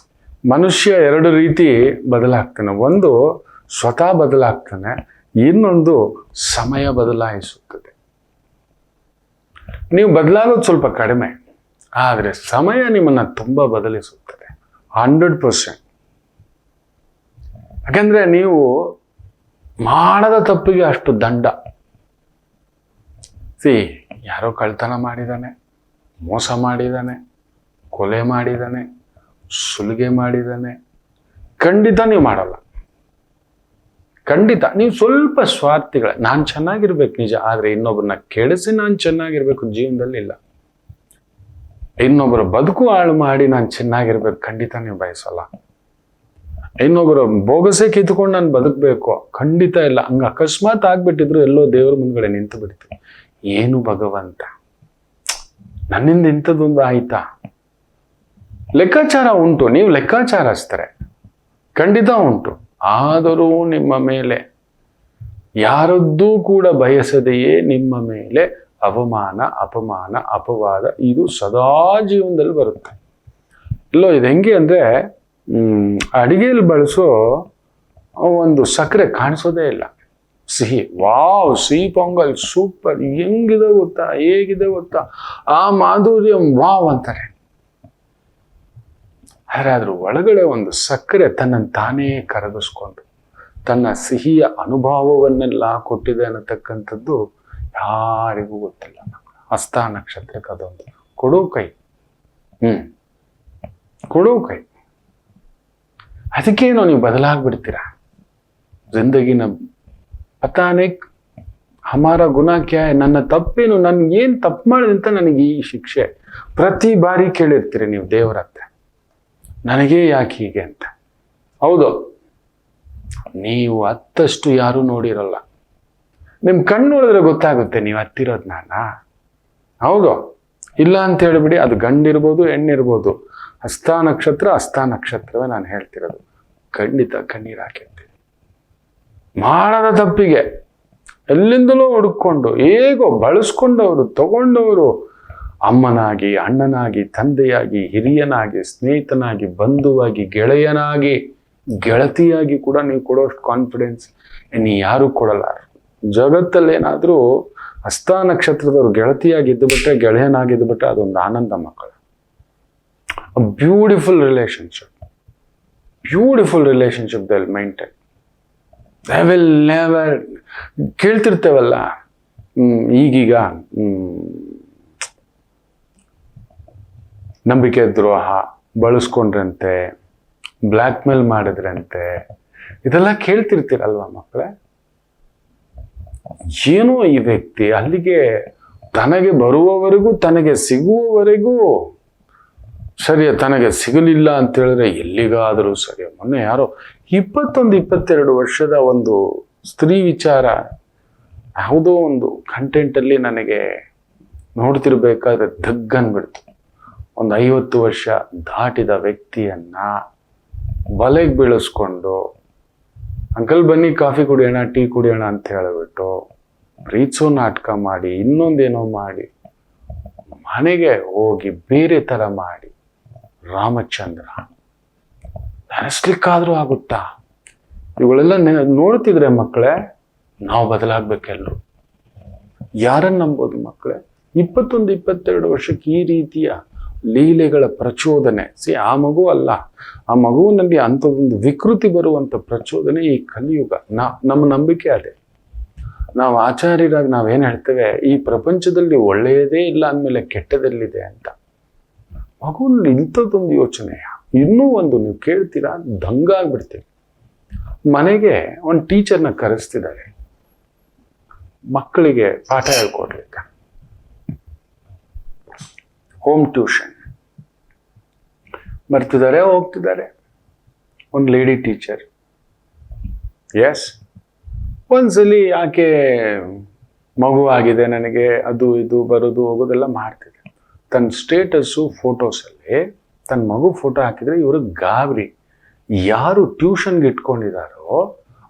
ಮನುಷ್ಯ 2 ರೀತಿ ಬದಲಾಗ್ತಾನೆ. ಒಂದು ಸ್ವತಃ ಬದಲಾಗ್ತಾನೆ, ಇನ್ನೊಂದು ಸಮಯ ಬದಲಾಯಿಸುತ್ತದೆ. ನೀವು ಬದಲಾಗೋದು ಸ್ವಲ್ಪ ಕಡಿಮೆ, ಆದರೆ ಸಮಯ ನಿಮ್ಮನ್ನು ತುಂಬ ಬದಲಿಸುತ್ತದೆ 100%. ಯಾಕಂದ್ರೆ ನೀವು ಮಾಡದ ತಪ್ಪಿಗೆ ಅಷ್ಟು ದಂಡ. ಯಾರೋ ಕಳ್ತನ ಮಾಡಿದಾನೆ, ಮೋಸ ಮಾಡಿದಾನೆ, ಕೊಲೆ ಮಾಡಿದಾನೆ, ಸುಲಿಗೆ ಮಾಡಿದಾನೆ, ಖಂಡಿತ ನೀವು ಮಾಡಲ್ಲ. ಖಂಡಿತ ನೀವು ಸ್ವಲ್ಪ ಸ್ವಾರ್ಥಿಗಳೇ. ನಾನು ಚೆನ್ನಾಗಿರ್ಬೇಕು ನಿಜ, ಆದರೆ ಇನ್ನೊಬ್ಬರನ್ನ ಕೆಡಿಸಿ ನಾನು ಚೆನ್ನಾಗಿರ್ಬೇಕು ಜೀವನದಲ್ಲಿ ಇಲ್ಲ. ಇನ್ನೊಬ್ಬರ ಬದುಕು ಹಾಳು ಮಾಡಿ ನಾನು ಚೆನ್ನಾಗಿರ್ಬೇಕು ಖಂಡಿತ ನೀವು ಬಯಸಲ್ಲ. ಇನ್ನೊಬ್ಬರ ಬೋಗಸೆ ಕಿತ್ಕೊಂಡು ನಾನು ಬದುಕಬೇಕು ಖಂಡಿತ ಇಲ್ಲ. ಹಂಗ ಅಕಸ್ಮಾತ್ ಆಗ್ಬಿಟ್ಟಿದ್ರು ಎಲ್ಲೋ ದೇವ್ರ ಮುಂದ್ಗಡೆ ನಿಂತು ಬಿಡ್ತೀವಿ. ಏನು ಭಗವಂತ, ನನ್ನಿಂದ ಇಂಥದ್ದೊಂದು ಆಯ್ತಾ? ಲೆಕ್ಕಾಚಾರ ಉಂಟು, ನೀವು ಲೆಕ್ಕಾಚಾರಸ್ತಾರೆ, ಖಂಡಿತ ಉಂಟು. ಆದರೂ ನಿಮ್ಮ ಮೇಲೆ ಯಾರದ್ದೂ ಕೂಡ ಬಯಸದೆಯೇ ನಿಮ್ಮ ಮೇಲೆ ಅವಮಾನ, ಅಪಮಾನ, ಅಪವಾದ ಇದು ಸದಾ ಜೀವನದಲ್ಲಿ ಬರುತ್ತೆ. ಇಲ್ಲೋ ಇದು ಹೆಂಗೆ ಅಂದ್ರೆ ಅಡಿಗೆಯಲ್ಲಿ ಬಳಸೋ ಒಂದು ಸಕ್ಕರೆ ಕಾಣಿಸೋದೇ ಇಲ್ಲ. ಸಿಹಿ, ವಾವ್, ಸಿಹಿ ಪೊಂಗಲ್ ಸೂಪರ್, ಹೆಂಗಿದೆ ಗೊತ್ತಾ, ಹೇಗಿದೆ ಗೊತ್ತಾ, ಆ ಮಾಧುರ್ಯ ವಾವ್ ಅಂತಾರೆ. ಯಾರಾದ್ರೂ ಒಳಗಡೆ ಒಂದು ಸಕ್ಕರೆ ತನ್ನನ್ನು ತಾನೇ ಕರಗಿಸ್ಕೊಂಡು ತನ್ನ ಸಿಹಿಯ ಅನುಭವವನ್ನೆಲ್ಲ ಕೊಟ್ಟಿದೆ ಅನ್ನತಕ್ಕಂಥದ್ದು ಯಾರಿಗೂ ಗೊತ್ತಿಲ್ಲ. ಹಸ್ತ ನಕ್ಷತ್ರಕ್ಕೆ ಅದೊಂದು ಕೊಡೋ ಕೈ. ಕೊಡೋ ಕೈ. ಅದಕ್ಕೇನೋ ನೀವು ಬದಲಾಗ್ಬಿಡ್ತೀರ. ಜಿಂದಗಿನ ಪತಾ ನಹೀ ಹಮಾರಾ ಗುನಾ ಕ್ಯಾ ಹೈ, ನನ್ನ ತಪ್ಪೇನು, ನನ್ಗೆ ಏನ್ ತಪ್ಪು ಮಾಡಿದೆ ಅಂತ ನನಗೆ ಈ ಶಿಕ್ಷೆ. ಪ್ರತಿ ಬಾರಿ ಕೇಳಿರ್ತೀರಿ ನೀವು ದೇವರ ಹತ್ರ, ನನಗೇ ಯಾಕೆ ಹೀಗೆ ಅಂತ. ಹೌದು, ನೀವು ಹತ್ತಷ್ಟು ಯಾರು ನೋಡಿರಲ್ಲ. ನಿಮ್ ಕಣ್ಣು ನೋಡಿದ್ರೆ ಗೊತ್ತಾಗುತ್ತೆ ನೀವು ಹತ್ತಿರೋದು ನಾನಾ. ಹೌದು, ಇಲ್ಲ ಅಂತ ಹೇಳಿಬಿಡಿ. ಅದು ಗಂಡಿರ್ಬೋದು ಹೆಣ್ಣಿರ್ಬೋದು, ಹಸ್ತ ನಕ್ಷತ್ರವೇ ನಾನು ಹೇಳ್ತಿರೋದು. ಖಂಡಿತ ಕಣ್ಣೀರು ಹಾಕಿರ್ತೀನಿ. ಮಾಡದ ತಪ್ಪಿಗೆ ಎಲ್ಲಿಂದಲೋ ಹುಡುಕೊಂಡು ಹೇಗೋ ಬಳಸ್ಕೊಂಡವರು, ತಗೊಂಡವರು, ಅಮ್ಮನಾಗಿ, ಅಣ್ಣನಾಗಿ, ತಂದೆಯಾಗಿ, ಹಿರಿಯನಾಗಿ, ಸ್ನೇಹಿತನಾಗಿ, ಬಂಧುವಾಗಿ, ಗೆಳೆಯನಾಗಿ, ಗೆಳತಿಯಾಗಿ ಕೂಡ ನೀವು ಕೊಡೋಷ್ಟು ಕಾನ್ಫಿಡೆನ್ಸ್ ಇನ್ನು ಯಾರು ಕೊಡಲ್ಲ. ಜಗತ್ತಲ್ಲೇನಾದ್ರೂ ಹಸ್ತ ನಕ್ಷತ್ರದವ್ರು ಗೆಳತಿಯಾಗಿದ್ದು ಬಿಟ್ರೆ, ಗೆಳೆಯನಾಗಿದ್ದು ಬಿಟ್ರೆ ಅದೊಂದು ಆನಂದ ಮಕ್ಕಳು. Beautiful relationship they will maintain. They will never. ಕೇಳ್ತಿರ್ತೇವಲ್ಲ ಈಗೀಗ ನಂಬಿಕೆ ದ್ರೋಹ, ಬಳಸ್ಕೊಂಡ್ರಂತೆ, ಬ್ಲ್ಯಾಕ್ ಮೇಲ್ ಮಾಡಿದ್ರಂತೆ, ಇದೆಲ್ಲ ಕೇಳ್ತಿರ್ತೀರಲ್ವ ಮಕ್ಕಳೇ. ಏನೋ ಈ ವ್ಯಕ್ತಿ ಅಲ್ಲಿಗೆ ತನಗೆ ಬರುವವರೆಗೂ, ತನಗೆ ಸಿಗುವವರೆಗೂ ಸರಿಯ, ತನಗೆ ಸಿಗಲಿಲ್ಲ ಅಂತ ಹೇಳಿದ್ರೆ ಎಲ್ಲಿಗಾದರೂ ಸರಿ. ಮೊನ್ನೆ ಯಾರೋ 21-22 ವರ್ಷದ ಒಂದು ಸ್ತ್ರೀ ವಿಚಾರ ಯಾವುದೋ ಒಂದು ಕಂಟೆಂಟಲ್ಲಿ ನನಗೆ ನೋಡ್ತಿರ್ಬೇಕಾದ್ರೆ ಧಗ್ಗನ್ಬಿಡ್ತು. ಒಂದು 50 ವರ್ಷ ದಾಟಿದ ವ್ಯಕ್ತಿಯನ್ನ ಬಲೆಗೆ ಬೀಳಿಸ್ಕೊಂಡು, ಅಂಕಲ್ ಬನ್ನಿ ಕಾಫಿ ಕುಡಿಯೋಣ, ಟೀ ಕುಡಿಯೋಣ ಅಂತ ಹೇಳಿಬಿಟ್ಟು ಪ್ರೀತಿಸೋ ನಾಟಕ ಮಾಡಿ, ಇನ್ನೊಂದೇನೋ ಮಾಡಿ, ಮನೆಗೆ ಹೋಗಿ ಬೇರೆ ತರ ಮಾಡಿ, ರಾಮಚಂದ್ರ ನೆನೆಸ್ಲಿಕ್ಕಾದ್ರೂ ಆಗುತ್ತಾ? ಇವುಗಳೆಲ್ಲ ನೋಡ್ತಿದ್ರೆ ಮಕ್ಕಳೇ, ನಾವು ಬದಲಾಗ್ಬೇಕೆಲ್ಲರೂ. ಯಾರನ್ನ ನಂಬೋದು ಮಕ್ಕಳೇ? 21-22 ವರ್ಷಕ್ಕೆ ಈ ರೀತಿಯ ಲೀಲೆಗಳ ಪ್ರಚೋದನೆ. ಆ ಮಗು ಅಲ್ಲ, ಆ ಮಗುವಿನಲ್ಲಿ ಅಂಥದ್ದೊಂದು ವಿಕೃತಿ ಬರುವಂತ ಪ್ರಚೋದನೆ ಈ ಕಲಿಯುಗ. ನಮ್ಮ ನಂಬಿಕೆ ಅದೇ. ನಾವು ಆಚಾರ್ಯರಾಗಿ ನಾವೇನ್ ಹೇಳ್ತೇವೆ, ಈ ಪ್ರಪಂಚದಲ್ಲಿ ಒಳ್ಳೆಯದೇ ಇಲ್ಲ ಅಂದಮೇಲೆ ಕೆಟ್ಟದೆಲ್ಲಿದೆ ಅಂತ. ಮಗುವಿನಲ್ಲಿ ಇಂಥದ್ದೊಂದು ಯೋಚನೆ. ಇನ್ನೂ ಒಂದು ನೀವು ಕೇಳ್ತೀರಾ, ದಂಗಾಗ್ಬಿಡ್ತೀವಿ. ಮನೆಗೆ ಒಂದು ಟೀಚರ್ನ ಕರೆಸ್ತಿದ್ದಾರೆ ಮಕ್ಕಳಿಗೆ ಪಾಠ ಹೇಳ್ಕೊಡ್ಲಿಕ್ಕೆ, ಹೋಮ್ ಟ್ಯೂಷನ್. ಬರ್ತಿದ್ದಾರೆ, ಹೋಗ್ತಿದ್ದಾರೆ. ಒಂದು ಲೇಡಿ ಟೀಚರ್. ಎಸ್, ಒಂದ್ಸಲಿ ಆಕೆ ಮಗು ಆಗಿದೆ ನನಗೆ, ಅದು ಇದು ಬರೋದು ಹೋಗೋದೆಲ್ಲ ಮಾಡ್ತಿದೆ. ತನ್ನ ಸ್ಟೇಟಸ್ಸು ಫೋಟೋಸಲ್ಲಿ ತನ್ನ ಮಗು ಫೋಟೋ ಹಾಕಿದ್ರೆ ಇವ್ರಿಗೆ ಗಾಬರಿ. ಯಾರು ಟ್ಯೂಷನ್ಗೆ ಇಟ್ಕೊಂಡಿದಾರೋ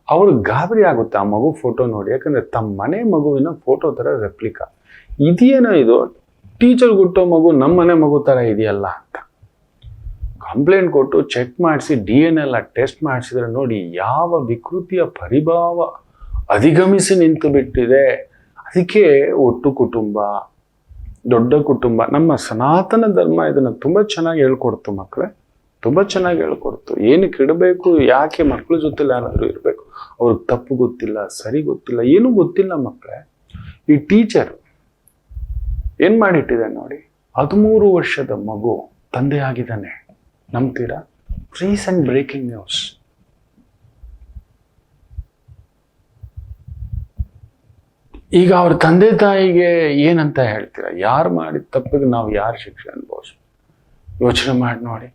ಅವ್ರಿಗೆ ಗಾಬರಿ ಆಗುತ್ತೆ ಆ ಮಗು ಫೋಟೋ ನೋಡಿ. ಯಾಕಂದ್ರೆ ತಮ್ಮ ಮನೆ ಮಗುವಿನ ಫೋಟೋ ತರ ರೆಪ್ಲಿಕಾ. ಇದೇನೋ ಇದು, ಟೀಚರ್ ಹುಟ್ಟೋ ಮಗು ನಮ್ಮ ಮನೆ ಮಗು ತರ ಇದೆಯಲ್ಲ ಅಂತ ಕಂಪ್ಲೇಂಟ್ ಕೊಟ್ಟು ಚೆಕ್ ಮಾಡಿಸಿ DNA ಎಲ್ಲ ಟೆಸ್ಟ್ ಮಾಡಿಸಿದ್ರೆ ನೋಡಿ ಯಾವ ವಿಕೃತಿಯ ಪರಿಭಾವ ಅಧಿಗಮಿಸಿ ನಿಂತು ಬಿಟ್ಟಿದೆ. ಅದಕ್ಕೆ ಒಟ್ಟು ಕುಟುಂಬ, ದೊಡ್ಡ ಕುಟುಂಬ, ನಮ್ಮ ಸನಾತನ ಧರ್ಮ ಇದನ್ನ ತುಂಬಾ ಚೆನ್ನಾಗಿ ಹೇಳ್ಕೊಡ್ತು ಮಕ್ಕಳೇ, ತುಂಬಾ ಚೆನ್ನಾಗಿ ಹೇಳ್ಕೊಡ್ತು. ಏನಕ್ಕೆ ಇಡಬೇಕು, ಯಾಕೆ ಮಕ್ಕಳ ಜೊತೆ ಯಾರಾದ್ರೂ ಇರಬೇಕು, ಅವ್ರಿಗೆ ತಪ್ಪು ಗೊತ್ತಿಲ್ಲ, ಸರಿ ಗೊತ್ತಿಲ್ಲ, ಏನೂ ಗೊತ್ತಿಲ್ಲ ಮಕ್ಕಳೇ. ಈ ಟೀಚರ್ ಏನ್ ಮಾಡಿಟ್ಟಿದೆ ನೋಡಿ, 13 ವರ್ಷದ ಮಗು ತಂದೆ ಆಗಿದ್ದಾನೆ. ನಂಬ್ತೀರಾ? Recent breaking news. ಈಗ ಅವ್ರ ತಂದೆ ತಾಯಿಗೆ ಏನಂತ ಹೇಳ್ತೀರಾ? ಯಾರು ಮಾಡಿದ ತಪ್ಪಿಗೆ ನಾವು ಯಾರು ಶಿಕ್ಷೆ ಅನುಭವಿಸ್? ಯೋಚನೆ ಮಾಡಿ ನೋಡಿ.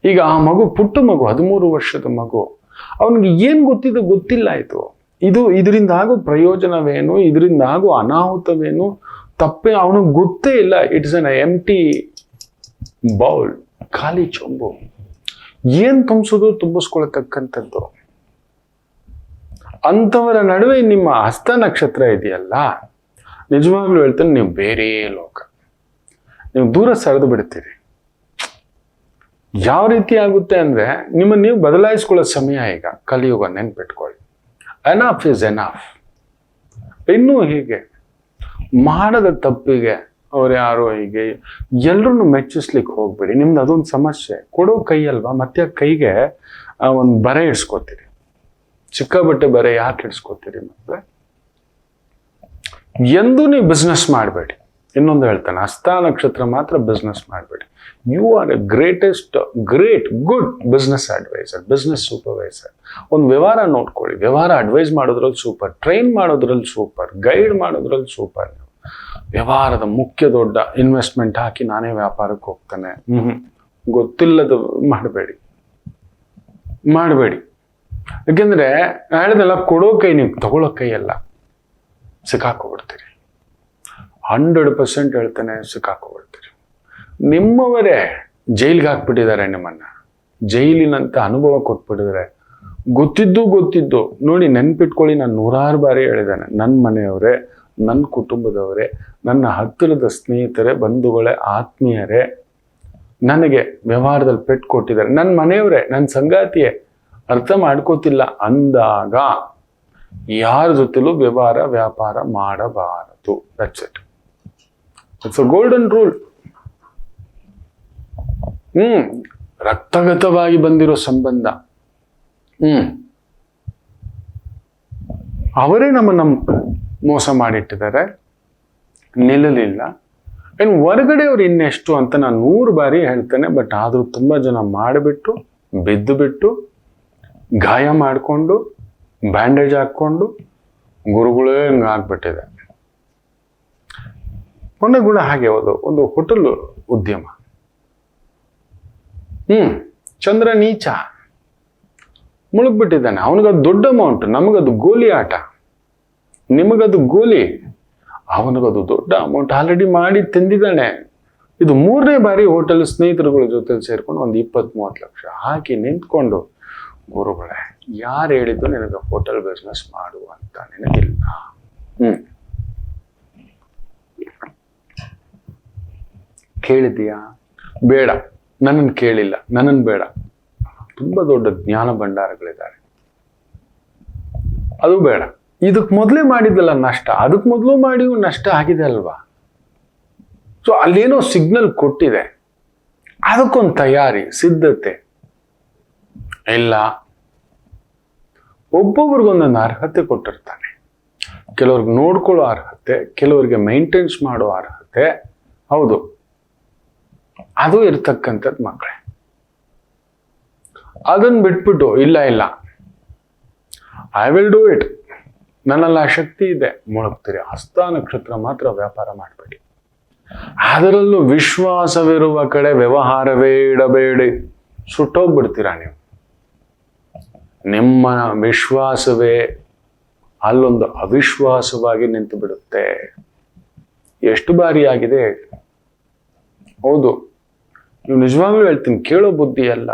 ಈಗ ಆ ಮಗು, ಪುಟ್ಟ ಮಗು, 13 ವರ್ಷದ ಮಗು, ಅವನಿಗೆ ಏನ್ ಗೊತ್ತಿದೆ ಗೊತ್ತಿಲ್ಲ. ಇದರಿಂದ ಆಗೋ ಪ್ರಯೋಜನವೇನು, ಇದರಿಂದ ಆಗೋ ಅನಾಹುತವೇನು, ತಪ್ಪೇ ಅವನಿಗೆ ಗೊತ್ತೇ ಇಲ್ಲ. ಇಟ್ಸ್ ಅನ್ ಎಂಟಿ ಬೌಲ್, ಖಾಲಿ ಚೊಂಬು. ಏನ್ ತುಂಬಿಸೋದು ತುಂಬಿಸ್ಕೊಳತಕ್ಕಂಥದ್ದು. ಅಂಥವರ ನಡುವೆ ನಿಮ್ಮ ಹಸ್ತ ನಕ್ಷತ್ರ ಇದೆಯಲ್ಲ, ನಿಜವಾಗ್ಲೂ ಹೇಳ್ತೇನೆ, ನೀವು ಬೇರೆ ಲೋಕ. ನೀವು ದೂರ ಸರಿದು ಬಿಡ್ತೀರಿ. ಯಾವ ರೀತಿ ಆಗುತ್ತೆ ಅಂದ್ರೆ, ನಿಮ್ಮನ್ನು ನೀವು ಬದಲಾಯಿಸ್ಕೊಳ್ಳೋ ಸಮಯ ಈಗ ಕಲಿಯುಗ. ನೆನ್ಪಿಟ್ಕೊಳ್ಳಿ, ಎನಫ್ ಇಸ್ ಎನಫ್. ಇನ್ನೂ ಹೀಗೆ ಮಾಡದ ತಪ್ಪಿಗೆ ಅವ್ರು ಯಾರೋ ಹೀಗೆ ಎಲ್ರೂ ಮೆಚ್ಚಿಸ್ಲಿಕ್ಕೆ ಹೋಗ್ಬೇಡಿ. ನಿಮ್ದು ಅದೊಂದು ಸಮಸ್ಯೆ. ಕೊಡೋ ಕೈ ಅಲ್ವಾ, ಮತ್ತೆ ಕೈಗೆ ಒಂದು ಬರೆ ಇಡ್ಸ್ಕೊತೀರಿ. ಚಿಕ್ಕ ಬಟ್ಟೆ ಬರೆ ಯಾಕೆ ಇಡ್ಸ್ಕೊತೀರಿ? ಮತ್ತೆ ಎಂದೂ ನೀವು ಬಿಸ್ನೆಸ್ ಮಾಡಬೇಡಿ. ಇನ್ನೊಂದು ಹೇಳ್ತಾನೆ, ಹಸ್ತ ನಕ್ಷತ್ರ ಮಾತ್ರ ಬಿಸ್ನೆಸ್ ಮಾಡಬೇಡಿ. You are a good business adviser, business supervisor. ಒಂದು ವ್ಯವಹಾರ ನೋಡ್ಕೊಳ್ಳಿ, ವ್ಯವಹಾರ ಅಡ್ವೈಸ್ ಮಾಡೋದ್ರಲ್ಲಿ ಸೂಪರ್, ಟ್ರೈನ್ ಮಾಡೋದ್ರಲ್ಲಿ ಸೂಪರ್, ಗೈಡ್ ಮಾಡೋದ್ರಲ್ಲಿ ಸೂಪರ್. ವ್ಯವಹಾರದ ಮುಖ್ಯ ದೊಡ್ಡ ಇನ್ವೆಸ್ಟ್ಮೆಂಟ್ ಹಾಕಿ ನಾನೇ ವ್ಯಾಪಾರಕ್ಕೆ ಹೋಗ್ತಾನೆ, ಗೊತ್ತಿಲ್ಲದ ಮಾಡಬೇಡಿ. ಯಾಕೆಂದ್ರೆ ಹೇಳಿದೆಲ್ಲ ಕೊಡೋ ಕೈ, ನೀವು ತಗೊಳ್ಳೋ ಕೈ ಅಲ್ಲ, ಸಿಕ್ಕಾಕೋಬಿಡ್ತೀರಿ. 100% ಹೇಳ್ತಾನೆ, ಸಿಕ್ಕಾಕೋಬಿಡ್ತೀರಿ. ನಿಮ್ಮವರೇ ಜೈಲಿಗೆ ಹಾಕ್ಬಿಟ್ಟಿದ್ದಾರೆ, ನಿಮ್ಮನ್ನ ಜೈಲಿನಂತ ಅನುಭವ ಕೊಟ್ಬಿಟ್ಟಿದ್ದಾರೆ. ಗೊತ್ತಿದ್ದು ನೋಡಿ, ನೆನ್ಪಿಟ್ಕೊಳ್ಳಿ, ನಾನು 100 ಬಾರಿ ಹೇಳಿದ್ದೇನೆ, ನನ್ನ ಮನೆಯವರೇ, ನನ್ನ ಕುಟುಂಬದವರೇ, ನನ್ನ ಹತ್ತಿರದ ಸ್ನೇಹಿತರೇ, ಬಂಧುಗಳೇ, ಆತ್ಮೀಯರೇ ನನಗೆ ವ್ಯವಹಾರದಲ್ಲಿ ಪೆಟ್ಟು ಕೊಟ್ಟಿದ್ದಾರೆ. ನನ್ನ ಮನೆಯವರೇ, ನನ್ನ ಸಂಗಾತಿಯೇ ಅರ್ಥ ಮಾಡ್ಕೋತಿಲ್ಲ ಅಂದಾಗ ಯಾರ ಜೊತೆಲೂ ವ್ಯಾಪಾರ ಮಾಡಬಾರದು. That's it. It's a golden rule. ರಕ್ತಗತವಾಗಿ ಬಂದಿರೋ ಸಂಬಂಧ, ಅವರೇ ನಮ್ಮನ್ನ ಮೋಸ ಮಾಡಿಟ್ಟಿದ್ದಾರೆ, ನಿಲ್ಲಲಿಲ್ಲ. ಇನ್ನು ಹೊರಗಡೆ ಅವ್ರು ಇನ್ನೆಷ್ಟು ಅಂತ ನಾನು 100 ಬಾರಿ ಹೇಳ್ತೇನೆ. ಬಟ್ ಆದ್ರೂ ತುಂಬಾ ಜನ ಮಾಡಿಬಿಟ್ಟು, ಬಿದ್ದು ಗಾಯ ಮಾಡಿಕೊಂಡು, ಬ್ಯಾಂಡೇಜ್ ಹಾಕ್ಕೊಂಡು, ಗುರುಗಳೇ ಹಂಗೆ ಆಗ್ಬಿಟ್ಟಿದೆ. ಮೊನ್ನೆ ಕೂಡ ಹಾಗೆ ಒಂದು ಹೋಟೆಲ್ ಉದ್ಯಮ, ಚಂದ್ರ ನೀಚ ಮುಳುಗ್ಬಿಟ್ಟಿದ್ದಾನೆ. ಅವನಿಗದು ದೊಡ್ಡ ಅಮೌಂಟ್, ನಮಗದು ಗೋಲಿ ಆಟ, ನಿಮಗದು ಗೋಲಿ, ಅವನಿಗದು ದೊಡ್ಡ ಅಮೌಂಟ್ ಆಲ್ರೆಡಿ ಮಾಡಿ ತಂದಿದ್ದಾನೆ. ಇದು 3ನೇ ಬಾರಿ ಹೋಟೆಲ್ ಸ್ನೇಹಿತರುಗಳ ಜೊತೆ ಸೇರ್ಕೊಂಡು ಒಂದು 20-30 ಲಕ್ಷ ಹಾಕಿ ನಿಂತ್ಕೊಂಡು, ಗುರುಗಳೇ ಯಾರು ಹೇಳಿದ್ದು ನಿನಗೆ ಹೋಟೆಲ್ ಬಿಸ್ನೆಸ್ ಮಾಡು ಅಂತ? ನಿನಗಿಲ್ಲ. ಕೇಳಿದೀಯಾ? ಬೇಡ, ನನ್ನನ್ನು ಕೇಳಿಲ್ಲ, ನನ್ನನ್ನು ಬೇಡ. ತುಂಬಾ ದೊಡ್ಡ ಜ್ಞಾನ ಭಂಡಾರಗಳಿದ್ದಾರೆ, ಅದು ಬೇಡ. ಇದಕ್ ಮೊದಲೇ ಮಾಡಿದ್ದಲ್ಲ ನಷ್ಟ, ಅದಕ್ಕೆ ಮೊದಲು ಮಾಡಿಯೂ ನಷ್ಟ ಆಗಿದೆ ಅಲ್ವಾ? ಸೊ ಅಲ್ಲೇನೋ ಸಿಗ್ನಲ್ ಕೊಟ್ಟಿದೆ, ಅದಕ್ಕೊಂದು ತಯಾರಿ, ಸಿದ್ಧತೆ ಇಲ್ಲ. ಒಬ್ಬೊಬ್ರಿಗೊಂದೊಂದು ಅರ್ಹತೆ ಕೊಟ್ಟಿರ್ತಾನೆ. ಕೆಲವ್ರಿಗೆ ನೋಡ್ಕೊಳ್ಳೋ ಅರ್ಹತೆ, ಕೆಲವರಿಗೆ ಮೈಂಟೆನ್ಸ್ ಮಾಡೋ ಅರ್ಹತೆ, ಹೌದು, ಅದು ಇರ್ತಕ್ಕಂಥದ್ದು ಮಕ್ಕಳೇ. ಅದನ್ನ ಬಿಟ್ಬಿಟ್ಟು ಇಲ್ಲ ಐ ವಿಲ್ ಡೂ ಇಟ್, ನನ್ನಲ್ಲಿ ಆ ಶಕ್ತಿ ಇದೆ, ಮುಳುಗ್ತೀರಿ. ಹಸ್ತ ನಕ್ಷತ್ರ ಮಾತ್ರ ವ್ಯಾಪಾರ ಮಾಡಬೇಡಿ. ಅದರಲ್ಲೂ ವಿಶ್ವಾಸವಿರುವ ಕಡೆ ವ್ಯವಹಾರವೇ ಇಡಬೇಡಿ, ಸುಟ್ಟೋಗ್ಬಿಡ್ತೀರಾ ನೀವು. ನಿಮ್ಮ ವಿಶ್ವಾಸವೇ ಅಲ್ಲೊಂದು ಅವಿಶ್ವಾಸವಾಗಿ ನಿಂತು ಬಿಡುತ್ತೆ. ಎಷ್ಟು ಬಾರಿ ಆಗಿದೆ? ಹೌದು, ನೀವು ನಿಜವಾಗ್ಲೂ ಹೇಳ್ತೀನಿ, ಕೇಳೋ ಬುದ್ಧಿ ಅಲ್ಲ,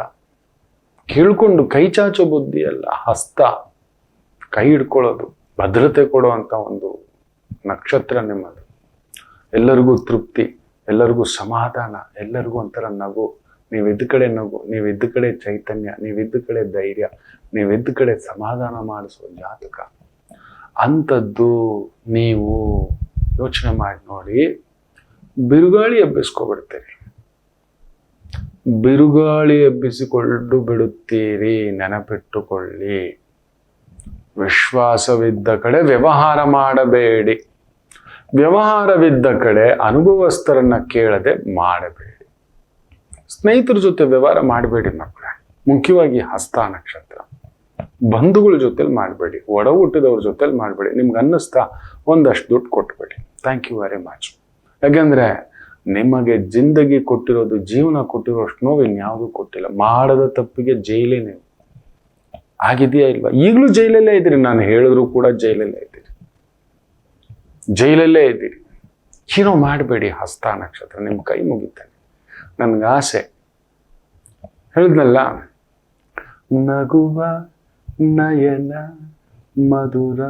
ಕೇಳ್ಕೊಂಡು ಕೈ ಚಾಚೋ ಬುದ್ಧಿ ಅಲ್ಲ. ಹಸ್ತ, ಕೈ ಹಿಡ್ಕೊಳ್ಳೋದು, ಭದ್ರತೆ ಕೊಡುವಂತ ಒಂದು ನಕ್ಷತ್ರ ನಿಮ್ಮದು. ಎಲ್ಲರಿಗೂ ತೃಪ್ತಿ, ಎಲ್ಲರಿಗೂ ಸಮಾಧಾನ, ಎಲ್ಲರಿಗೂ ಒಂಥರ ನಗು. ನೀವಿದ್ದ ಕಡೆ ನಗು, ನೀವಿದ್ದ ಕಡೆ ಚೈತನ್ಯ, ನೀವಿದ್ದ ಕಡೆ ಧೈರ್ಯ, ನೀವಿದ್ದ ಕಡೆ ಸಮಾಧಾನ ಮಾಡಿಸೋ ಜಾತಕ. ಅಂಥದ್ದು ನೀವು ಯೋಚನೆ ಮಾಡಿ ನೋಡಿ. ಬಿರುಗಾಳಿ ಎಬ್ಬಿಸ್ಕೊಬಿಡ್ತೀರಿ, ಬಿರುಗಾಳಿ ಎಬ್ಬಿಸಿಕೊಂಡು ಬಿಡುತ್ತೀರಿ. ನೆನಪಿಟ್ಟುಕೊಳ್ಳಿ, ವಿಶ್ವಾಸವಿದ್ದ ಕಡೆ ವ್ಯವಹಾರ ಮಾಡಬೇಡಿ, ವ್ಯವಹಾರವಿದ್ದ ಕಡೆ ಅನುಭವಸ್ಥರನ್ನ ಕೇಳದೆ ಮಾಡಬೇಡಿ. ಸ್ನೇಹಿತರ ಜೊತೆ ವ್ಯವಹಾರ ಮಾಡಬೇಡಿ ಮಕ್ಕಳೇ, ಮುಖ್ಯವಾಗಿ ಹಸ್ತ ನಕ್ಷತ್ರ. ಬಂಧುಗಳ ಜೊತೆಲಿ ಮಾಡಬೇಡಿ, ಒಡ ಹುಟ್ಟಿದವ್ರ ಜೊತೆಲಿ ಮಾಡಬೇಡಿ. ನಿಮ್ಗೆ ಅನ್ನಿಸ್ತಾ ಒಂದಷ್ಟು ದುಡ್ಡು ಕೊಟ್ಬೇಡಿ. Thank you very much. ಯಾಕೆಂದ್ರೆ ನಿಮಗೆ ಜಿಂದಗಿ ಕೊಟ್ಟಿರೋದು, ಜೀವನ ಕೊಟ್ಟಿರೋಷ್ಟು ನೋವು ಇನ್ಯಾವುದೂ ಕೊಟ್ಟಿಲ್ಲ. ಮಾಡದ ತಪ್ಪಿಗೆ ಜೈಲೇ. ನೀವು ಆಗಿದೆಯಾ ಇಲ್ವಾ? ಈಗಲೂ ಜೈಲಲ್ಲೇ ಇದ್ದೀರಿ, ನಾನು ಹೇಳಿದ್ರು ಕೂಡ ಜೈಲಲ್ಲೇ ಇದ್ದೀರಿ, ಜೈಲಲ್ಲೇ ಇದ್ದೀರಿ. ಏನೋ ಮಾಡಬೇಡಿ. ಹಸ್ತ ನಕ್ಷತ್ರ ನಿಮ್ಮ ಕೈ ಮುಗಿತಾನೆ. ನನ್ಗೆ ಆಸೆ ಹೇಳಿದ್ನಲ್ಲ, ನಗುವ ನಯನ ಮಧುರ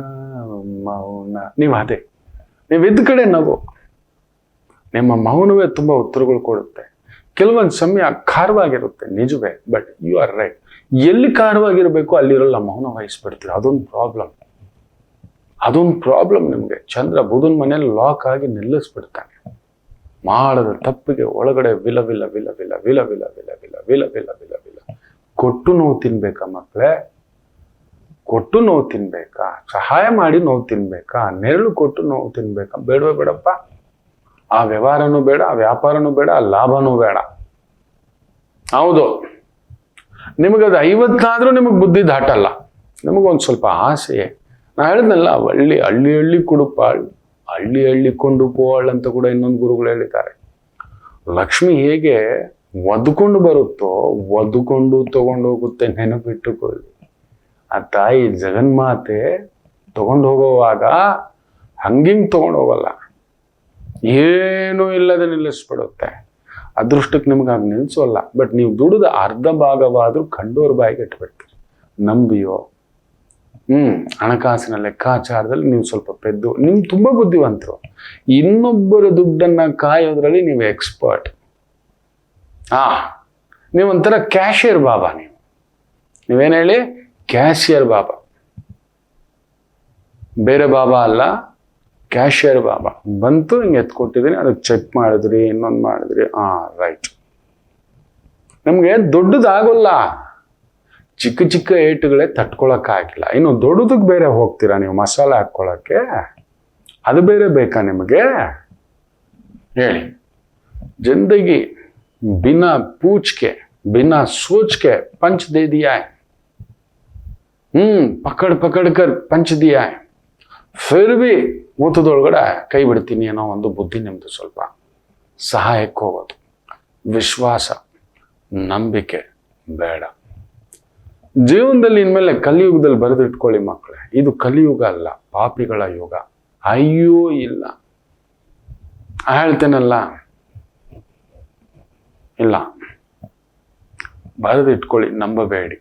ಮೌನ. ನೀವು ಅದೇ, ನೀವಿದ್ದ ಕಡೆ ನಗು. ನಿಮ್ಮ ಮೌನವೇ ತುಂಬಾ ಉತ್ತರಗಳು ಕೊಡುತ್ತೆ. ಕೆಲವೊಂದು ಸಮಯ ಖಾರವಾಗಿರುತ್ತೆ, ನಿಜವೇ. But you are right. ಎಲ್ಲಿ ಖಾರವಾಗಿರ್ಬೇಕು ಅಲ್ಲಿರಲ್ಲ, ಮೌನ ವಹಿಸ್ಬಿಡ್ತೀವಿ. ಅದೊಂದು ಪ್ರಾಬ್ಲಮ್ ನಿಮ್ಗೆ. ಚಂದ್ರ ಬುಧನ ಮನೇಲಿ ಲಾಕ್ ಆಗಿ ನಿಲ್ಲಿಸ್ಬಿಡ್ತಾನೆ. ಮಾಡದ ತಪ್ಪಿಗೆ ಒಳಗಡೆ ವಿಲ ವಿಲ ವಿಲ ವಿಲ ವಿಲ ವಿಲ ವಿಲ ವಿಲ ವಿಲ ವಿಲ ವಿಲ ವಿಲ. ಕೊಟ್ಟು ನೋವು ತಿನ್ಬೇಕಾ ಮಕ್ಕಳೇ? ಕೊಟ್ಟು ನೋವು ತಿನ್ಬೇಕಾ? ಸಹಾಯ ಮಾಡಿ ನೋವು ತಿನ್ಬೇಕಾ? ನೆರಳು ಕೊಟ್ಟು ನೋವು ತಿನ್ಬೇಕಾ? ಬೇಡವೇ ಬೇಡಪ್ಪ. ಆ ವ್ಯವಹಾರನೂ ಬೇಡ, ಆ ವ್ಯಾಪಾರನೂ ಬೇಡ, ಆ ಲಾಭನೂ ಬೇಡ. ಹೌದು, ನಿಮಗದು 50 ನಿಮಗೆ ಬುದ್ಧಿ ದಾಟಲ್ಲ. ನಿಮಗೊಂದು ಸ್ವಲ್ಪ ಆಸೆ. ನಾ ಹೇಳಿದ್ನಲ್ಲ, ಹಳ್ಳಿ ಹಳ್ಳಿ ಕುಡುಪಾಳ್, ಹಳ್ಳಿ ಕೊಂಡು ಪೋಳ್ ಅಂತ ಕೂಡ ಇನ್ನೊಂದು ಗುರುಗಳು ಹೇಳಿದ್ದಾರೆ. ಲಕ್ಷ್ಮಿ ಹೇಗೆ ಒದ್ಕೊಂಡು ಬರುತ್ತೋ ಒದ್ಕೊಂಡು ತಗೊಂಡು ಹೋಗುತ್ತೆ, ನೆನಪಿಟ್ಟುಕೊಳ್ಳಿ. ಆ ತಾಯಿ ಜಗನ್ಮಾತೆ ತಗೊಂಡು ಹೋಗುವಾಗ ಹಂಗಿಂಗ್ ತಗೊಂಡು ಹೋಗಲ್ಲ, ಏನೂ ಇಲ್ಲದೆ ನಿಲ್ಲಿಸ್ಬಿಡುತ್ತೆ. ಅದೃಷ್ಟಕ್ಕೆ ನಿಮ್ಗೆ ಆಗ ನಿಲ್ಸೋಲ್ಲ. ಬಟ್ ನೀವು ದುಡಿದ ಅರ್ಧ ಭಾಗವಾದ್ರೂ ಕಂಡೋರ್ ಬಾಯಿಗೆ ಇಟ್ಬಿಡ್ತೀರಿ, ನಂಬಿಯೋ. ಹಣಕಾಸಿನ ಲೆಕ್ಕಾಚಾರದಲ್ಲಿ ನೀವು ಸ್ವಲ್ಪ ಪೆದ್ದು, ನಿಮ್ ತುಂಬಾ ಬುದ್ಧಿವಂತರು. ಇನ್ನೊಬ್ಬರ ದುಡ್ಡನ್ನ ಕಾಯೋದ್ರಲ್ಲಿ ನೀವು ಎಕ್ಸ್ಪರ್ಟ್. ನೀವೊಂಥರ ಕ್ಯಾಶಿಯರ್ ಬಾಬಾ. ನೀವೇನು ಹೇಳಿ? ಕ್ಯಾಶಿಯರ್ ಬಾಬಾ. ಬೇರೆ ಬಾಬಾ ಅಲ್ಲ, ಕ್ಯಾಶಿಯರ್ ಬಾಬಾ. ಬಂತು, ಹಿಂಗೆ ಎತ್ಕೊಟ್ಟಿದ್ದೀನಿ, ಅದಕ್ಕೆ ಚೆಕ್ ಮಾಡಿದ್ರಿ, ಇನ್ನೊಂದು ಮಾಡಿದ್ರಿ, ರೈಟ್. ನಮ್ಗೆ ದೊಡ್ಡದಾಗೋಲ್ಲ, ಚಿಕ್ಕ ಚಿಕ್ಕ ಏಟುಗಳೇ ತಟ್ಕೊಳಕ್ಕಾಗಿಲ್ಲ. ಇನ್ನು ದೊಡ್ಡದಕ್ಕೆ ಬೇರೆ ಹೋಗ್ತೀರಾ ನೀವು, ಮಸಾಲೆ ಹಾಕ್ಕೊಳಕ್ಕೆ. ಅದು ಬೇರೆ ಬೇಕಾ ನಿಮಗೆ? ಹೇಳಿ. ಜಿಂದಗಿ बिना पूछ के, बिना सोच के पंच दे दिया है. पकड़ कर पंच दिया है. फिर भी ಊತದೊಳಗಡೆ ಕೈ ಬಿಡ್ತೀನಿ ಅನ್ನೋ ಒಂದು ಬುದ್ಧಿ ನಿಮ್ದು ಸ್ವಲ್ಪ ಸಹಾಯಕ್ಕೆ ಹೋಗೋದು. ವಿಶ್ವಾಸ, ನಂಬಿಕೆ ಬೇಡ. ಜೀವನದಲ್ಲಿ ಇನ್ಮೇಲೆ ಕಲಿಯುಗದಲ್ಲಿ ಬರೆದಿಟ್ಕೊಳ್ಳಿ ಮಕ್ಕಳೇ, ಇದು ಕಲಿಯುಗ ಅಲ್ಲ, ಪಾಪಿಗಳ ಯುಗ. ಅಯ್ಯೋ ಇಲ್ಲ, ಹೇಳ್ತೇನಲ್ಲ, ಇಲ್ಲ, ಬರೆದಿಟ್ಕೊಳ್ಳಿ, ನಂಬಬೇಡಿ.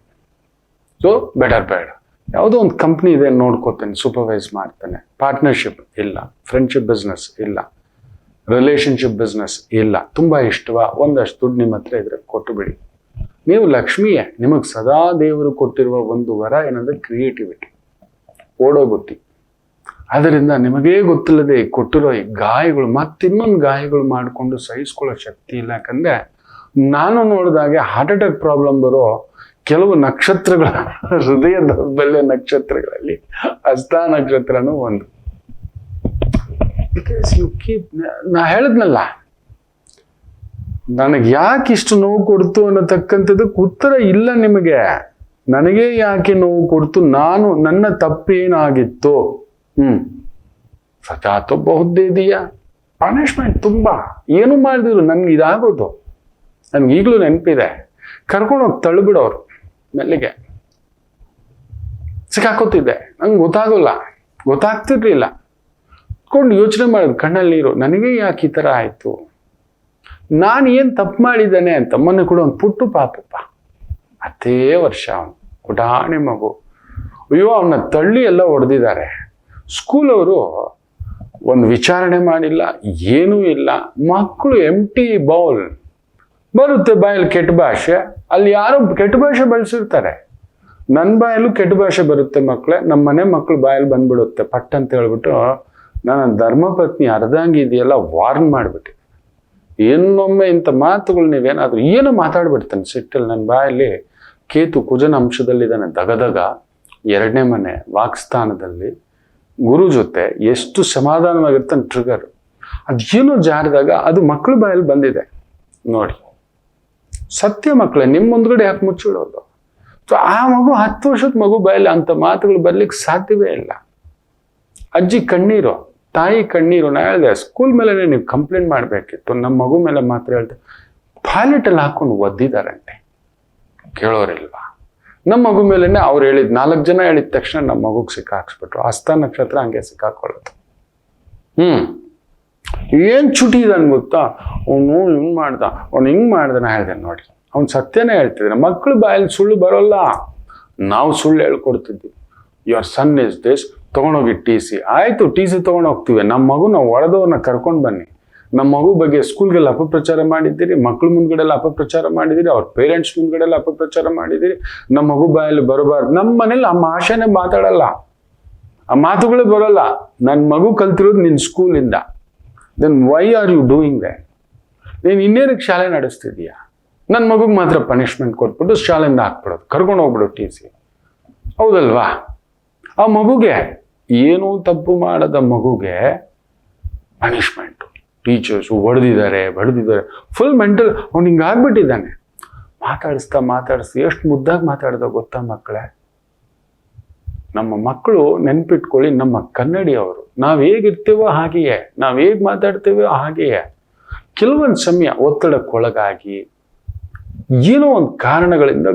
ಸೊ ಬೆಟರ್ ಬೇಡ. ಯಾವುದೋ ಒಂದು ಕಂಪ್ನಿ ಇದೆ, ನೋಡ್ಕೋತೇನೆ, ಸೂಪರ್ವೈಸ್ ಮಾಡ್ತೇನೆ, ಪಾರ್ಟ್ನರ್ಶಿಪ್ ಇಲ್ಲ, ಫ್ರೆಂಡ್ಶಿಪ್ ಬಿಸ್ನೆಸ್ ಇಲ್ಲ, ರಿಲೇಶನ್ಶಿಪ್ ಬಿಸ್ನೆಸ್ ಇಲ್ಲ. ತುಂಬಾ ಇಷ್ಟವಾ? ಒಂದಷ್ಟು ದುಡ್ಡು ನಿಮ್ಮ ಹತ್ರ ಇದ್ರೆ ಕೊಟ್ಟು ಬಿಡಿ. ನೀವು ಲಕ್ಷ್ಮಿಯೇ. ನಿಮಗೆ ಸದಾ ದೇವರು ಕೊಟ್ಟಿರುವ ಒಂದು ವರ ಏನಂದ್ರೆ ಕ್ರಿಯೇಟಿವಿಟಿ, ಓಡೋ ಬುದ್ಧಿ. ಅದರಿಂದ ನಿಮಗೇ ಗೊತ್ತಿಲ್ಲದೆ ಕೊಟ್ಟಿರೋ ಈ ಗಾಯಗಳು ಮತ್ತಿನ್ನೊಂದು ಗಾಯಗಳು ಮಾಡಿಕೊಂಡು ಸಹಿಸ್ಕೊಳ್ಳೋ ಶಕ್ತಿ ಇಲ್ಲ. ಯಾಕಂದ್ರೆ ನಾನು ನೋಡಿದಾಗೆ ಹಾರ್ಟ್ ಅಟ್ಯಾಕ್ ಪ್ರಾಬ್ಲಮ್ ಬರೋ ಕೆಲವು ನಕ್ಷತ್ರಗಳ, ಹೃದಯ ದೌರ್ಬಲ್ಯ ನಕ್ಷತ್ರಗಳಲ್ಲಿ ಹಸ್ತ ನಕ್ಷತ್ರನೂ ಒಂದು. ನಾ ಹೇಳಿದ್ನಲ್ಲ, ನನಗೆ ಯಾಕೆ ಇಷ್ಟು ನೋವು ಕೊಡ್ತು ಅನ್ನತಕ್ಕಂಥದ್ದಕ್ಕೆ ಉತ್ತರ ಇಲ್ಲ ನಿಮಗೆ. ನನಗೆ ಯಾಕೆ ನೋವು ಕೊಡ್ತು, ನನ್ನ ತಪ್ಪೇನಾಗಿತ್ತು? ಸಜಾ ತೋ ಬಹುತ್ ದೇ ದಿಯಾ. ಪನಿಷ್ಮೆಂಟ್ ತುಂಬಾ, ಏನು ಮಾಡಿದ್ರು ನನ್ಗೆ ಇದಾಗೋದು. ನನ್ಗೆ ಈಗಲೂ ನೆನಪಿದೆ, ಕರ್ಕೊಂಡೋಗಿ ತಳ್ಳಿಬಿಡೋರು, ಮೆಲ್ಲಿಗೆ ಸಿಕ್ಕಾಕೋತಿದ್ದೆ. ನಂಗೆ ಗೊತ್ತಾಗ್ತಿರ್ಲಿಲ್ಲ. ಕೊಂಡು ಯೋಚನೆ ಮಾಡೋದು, ಕಣ್ಣಲ್ಲಿ ನೀರು, ನನಗೆ ಯಾಕೆ ಈ ಥರ ಆಯಿತು, ನಾನು ಏನು ತಪ್ಪು ಮಾಡಿದ್ದಾನೆ ಅಂತ. ಮೊನ್ನೆ ಕೂಡ ಒಂದು ಪುಟ್ಟು ಪಾಪಪ್ಪ, 10 ವರ್ಷ, ಅವನು ಪುಟಾಣಿ ಮಗು. ಅಯ್ಯೋ, ಅವನ್ನ ತಳ್ಳಿ ಎಲ್ಲ ಹೊಡೆದಿದ್ದಾರೆ. ಸ್ಕೂಲವರು ಒಂದು ವಿಚಾರಣೆ ಮಾಡಿಲ್ಲ, ಏನೂ ಇಲ್ಲ. ಮಕ್ಕಳು ಎಂಟಿ ಬೌಲ್. ಬರುತ್ತೆ ಬಾಯಲ್ಲಿ ಕೆಟ್ಟ ಭಾಷೆ, ಅಲ್ಲಿ ಯಾರೋ ಕೆಟ್ಟ ಭಾಷೆ ಬಳಸಿರ್ತಾರೆ. ನನ್ನ ಬಾಯಲ್ಲೂ ಕೆಟ್ಟ ಭಾಷೆ ಬರುತ್ತೆ ಮಕ್ಕಳೇ. ನಮ್ಮ ಮನೆ ಮಕ್ಕಳು ಬಾಯಲ್ಲಿ ಬಂದ್ಬಿಡುತ್ತೆ ಪಟ್ ಅಂತ ಹೇಳ್ಬಿಟ್ಟು ನನ್ನ ಧರ್ಮಪತ್ನಿ ಅರ್ಧಾಂಗಿ ಇದೆಯಲ್ಲ ವಾರ್ನ್ ಮಾಡಿಬಿಟ್ಟು, ಇನ್ನೊಮ್ಮೆ ಇಂಥ ಮಾತುಗಳು ನೀವೇನಾದ್ರೂ ಏನೋ ಮಾತಾಡ್ಬಿಡ್ತಾನೆ ಸಿಟ್ಟಲ್ಲಿ. ನನ್ನ ಬಾಯಲ್ಲಿ ಕೇತು ಕುಜನ ಅಂಶದಲ್ಲಿದ್ದಾನೆ, ದಗದಗ 2ನೇ ಮನೆ ವಾಕ್ಸ್ಥಾನದಲ್ಲಿ ಗುರು ಜೊತೆ ಎಷ್ಟು ಸಮಾಧಾನವಾಗಿರ್ತಾನೆ. ಟ್ರಿಗರ್ ಅದೇನೋ ಜಾರಿದಾಗ ಅದು ಮಕ್ಕಳ ಬಾಯಲ್ಲಿ ಬಂದಿದೆ ನೋಡಿ. ಸತ್ಯ ಮಕ್ಕಳೇ, ನಿಮ್ಮ ಮುಂದ್ಗಡೆ ಯಾಕೆ ಮುಚ್ಚಿಡೋದು? ಸೊ ಆ ಮಗು 10 ವರ್ಷದ ಮಗು ಬಾಯಲ್ಲಿ ಅಂತ ಮಾತುಗಳು ಬರ್ಲಿಕ್ಕೆ ಸಾಧ್ಯವೇ ಇಲ್ಲ. ಅಜ್ಜಿ ಕಣ್ಣೀರು, ತಾಯಿ ಕಣ್ಣೀರು. ನಾ ಹೇಳಿದೆ, ಸ್ಕೂಲ್ ಮೇಲೆ ನೀವು ಕಂಪ್ಲೇಂಟ್ ಮಾಡಬೇಕಿತ್ತು, ನಮ್ಮ ಮಗು ಮೇಲೆ ಮಾತ್ರ ಹೇಳ್ದೆ. ಪಾಲೆಟಲ್ಲಿ ಹಾಕೊಂಡು ಒದ್ದಿದ್ದಾರಂತೆ, ಕೇಳೋರಿಲ್ವಾ? ನಮ್ಮ ಮಗು ಮೇಲೆನೆ ಅವ್ರು ಹೇಳಿದ್ 4 ಜನ ಹೇಳಿದ ತಕ್ಷಣ ನಮ್ಮ ಮಗುಗೆ ಸಿಕ್ಕಾಕ್ಸ್ಬಿಟ್ರು. ಹಸ್ತ ನಕ್ಷತ್ರ ಹಂಗೆ ಸಿಕ್ಕಾಕೊಳ್ಳೋದು. ಏನ್ ಚುಟಿ ಇದಾನ್ ಗೊತ್ತಾ, ಅವನು ಹಿಂಗ್ ಮಾಡ್ದ, ಅವ್ನು ಹಿಂಗ್ ಮಾಡ್ದ. ನಾ ಹೇಳ್ದೆ ನೋಡಿ, ಅವ್ನು ಸತ್ಯನೇ ಹೇಳ್ತಿದ್ದಾನೆ. ಮಕ್ಕಳು ಬಾಯಲ್ಲಿ ಸುಳ್ಳು ಬರೋಲ್ಲ, ನಾವು ಸುಳ್ಳು ಹೇಳ್ಕೊಡ್ತಿದ್ವಿ. ಯುವರ್ ಸನ್ ಇಸ್ ದಿಸ್, ತಗೊಂಡೋಗಿ TC. ಆಯ್ತು, TC ತಗೊಂಡೋಗ್ತೀವಿ. ನಮ್ಮ ಮಗು ನಾವು ಒಡೆದವ್ರನ್ನ ಕರ್ಕೊಂಡು ಬನ್ನಿ. ನಮ್ಮ ಮಗು ಬಗ್ಗೆ ಸ್ಕೂಲ್ಗೆಲ್ಲ ಅಪಪ್ರಚಾರ ಮಾಡಿದ್ದೀರಿ, ಮಕ್ಳ ಮುಂದ್ಗಡೆ ಎಲ್ಲ ಅಪಪ್ರಚಾರ ಮಾಡಿದ್ದೀರಿ, ಅವ್ರ ಪೇರೆಂಟ್ಸ್ ಮುಂದ್ಗಡೆ ಎಲ್ಲ ಅಪಪ್ರಚಾರ ಮಾಡಿದ್ದೀರಿ. ನಮ್ಮ ಮಗು ಬಾಯಲ್ಲಿ ಬರಬಾರ್ದು. ನಮ್ಮ ಮನೇಲಿ ಆ ಭಾಷೆನೇ ಮಾತಾಡಲ್ಲ, ಆ ಮಾತುಗಳೇ ಬರೋಲ್ಲ. ನನ್ನ ಮಗು ಕಲ್ತಿರೋದು ನಿನ್ನ ಸ್ಕೂಲಿಂದ. Then why are you doing that? ನೀನು ಇನ್ನೇನಕ್ಕೆ ಶಾಲೆ ನಡೆಸ್ತಿದೀಯಾ? ನನ್ನ ಮಗುಗೆ ಮಾತ್ರ ಪನಿಷ್ಮೆಂಟ್ ಕೊಟ್ಬಿಟ್ಟು ಶಾಲೆಯಿಂದ ಹಾಕ್ಬಿಡೋದು, ಕರ್ಕೊಂಡು ಹೋಗ್ಬಿಡು TC. ಹೌದಲ್ವಾ? ಆ ಮಗುಗೆ ಏನೂ ತಪ್ಪು ಮಾಡದ ಮಗುಗೆ ಪನಿಷ್ಮೆಂಟು, ಟೀಚರ್ಸು ಹೊಡೆದಿದ್ದಾರೆ ಫುಲ್ ಮೆಂಟಲ್ ಅವ್ನು ಹಿಂಗೆ ಆಗ್ಬಿಟ್ಟಿದ್ದಾನೆ. ಮಾತಾಡಿಸ್ತಾ ಎಷ್ಟು ಮುದ್ದಾಗಿ ಮಾತಾಡ್ದ ಗೊತ್ತಾ ಮಕ್ಕಳೇ? ನಮ್ಮ ಮಕ್ಕಳು ನೆನ್ಪಿಟ್ಕೊಳ್ಳಿ, ನಮ್ಮ ಕನ್ನಡಿ ಅವರು. ನಾವು ಹೇಗಿರ್ತೇವೋ ಹಾಗೆಯೇ, ನಾವು ಹೇಗೆ ಮಾತಾಡ್ತೇವೋ ಹಾಗೆಯೇ. ಕೆಲವೊಂದು ಸಮಯ ಒತ್ತಡಕ್ಕೊಳಗಾಗಿ ಏನೋ ಒಂದು ಕಾರಣಗಳಿಂದ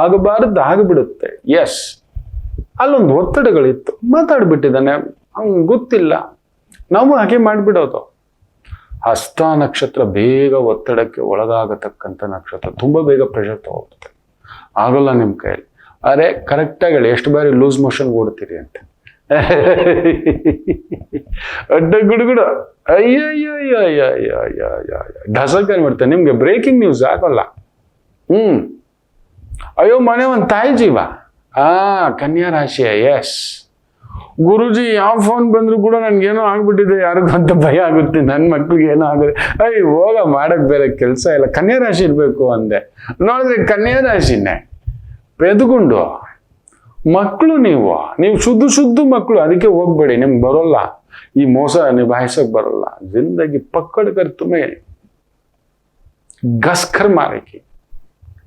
ಆಗಬಾರದ್ದು ಆಗಿಬಿಡುತ್ತೆ. ಎಸ್, ಅಲ್ಲೊಂದು ಒತ್ತಡಗಳಿತ್ತು, ಮಾತಾಡ್ಬಿಟ್ಟಿದ್ದಾನೆ, ಅವ್ನಿಗೆ ಗೊತ್ತಿಲ್ಲ. ನಾವು ಹಾಗೆ ಮಾಡಿಬಿಡೋದು. ಹಸ್ತ ನಕ್ಷತ್ರ ಬೇಗ ಒತ್ತಡಕ್ಕೆ ಒಳಗಾಗತಕ್ಕಂಥ ನಕ್ಷತ್ರ, ತುಂಬ ಬೇಗ ಪ್ರೆಷರ್ ತಗೋಗುತ್ತೆ. ಆಗೋಲ್ಲ ನಿಮ್ಮ ಕೈಯಲ್ಲಿ. ಅರೆ ಕರೆಕ್ಟಾಗಿ ಹೇಳಿ, ಎಷ್ಟು ಬಾರಿ ಲೂಸ್ ಮೋಷನ್ ಓಡ್ತೀರಿ ಅಂತ. ಅಡ್ಡ ಗುಡುಗುಡು, ಢಸಕ್ ಮಾಡ್ತೇನೆ. ನಿಮ್ಗೆ ಬ್ರೇಕಿಂಗ್ ನ್ಯೂಸ್ ಆಗೋಲ್ಲ. ಅಯ್ಯೋ ಮನೆ ಒಂದು ತಾಯಿ ಜೀವ. ಕನ್ಯಾ ರಾಶಿಯ. ಎಸ್ ಗುರುಜಿ, ಯಾವ ಫೋನ್ ಬಂದ್ರು ಕೂಡ ನನ್ಗೇನೋ ಆಗ್ಬಿಟ್ಟಿದೆ ಯಾರಿಗೂ ಅಂತ ಭಯ ಆಗುತ್ತೆ. ನನ್ನ ಮಕ್ಳಿಗೆ ಏನೋ ಆಗುತ್ತೆ. ಹೋಗ ಮಾಡಕ್ ಬೇರೆ ಕೆಲಸ ಇಲ್ಲ, ಕನ್ಯಾ ರಾಶಿ ಇರ್ಬೇಕು ಅಂದೆ. ನೋಡಿದ್ರೆ ಕನ್ಯಾ ರಾಶಿನೇ ಪೆದ್ಕೊಂಡು ಮಕ್ಕಳು. ನೀವು ಶುದ್ಧ ಮಕ್ಕಳು. ಅದಕ್ಕೆ ಹೋಗ್ಬೇಡಿ, ನಿಮ್ಗೆ ಬರೋಲ್ಲ ಈ ಮೋಸ ನಿಭಾಯಿಸಕ್ ಬರೋಲ್ಲ. ಜಿಂದಗಿ ಪಕ್ಕಡ್ ಕರ್ ತುಮೆ ಗಸ್ಕರ್ ಮಾರಕಿ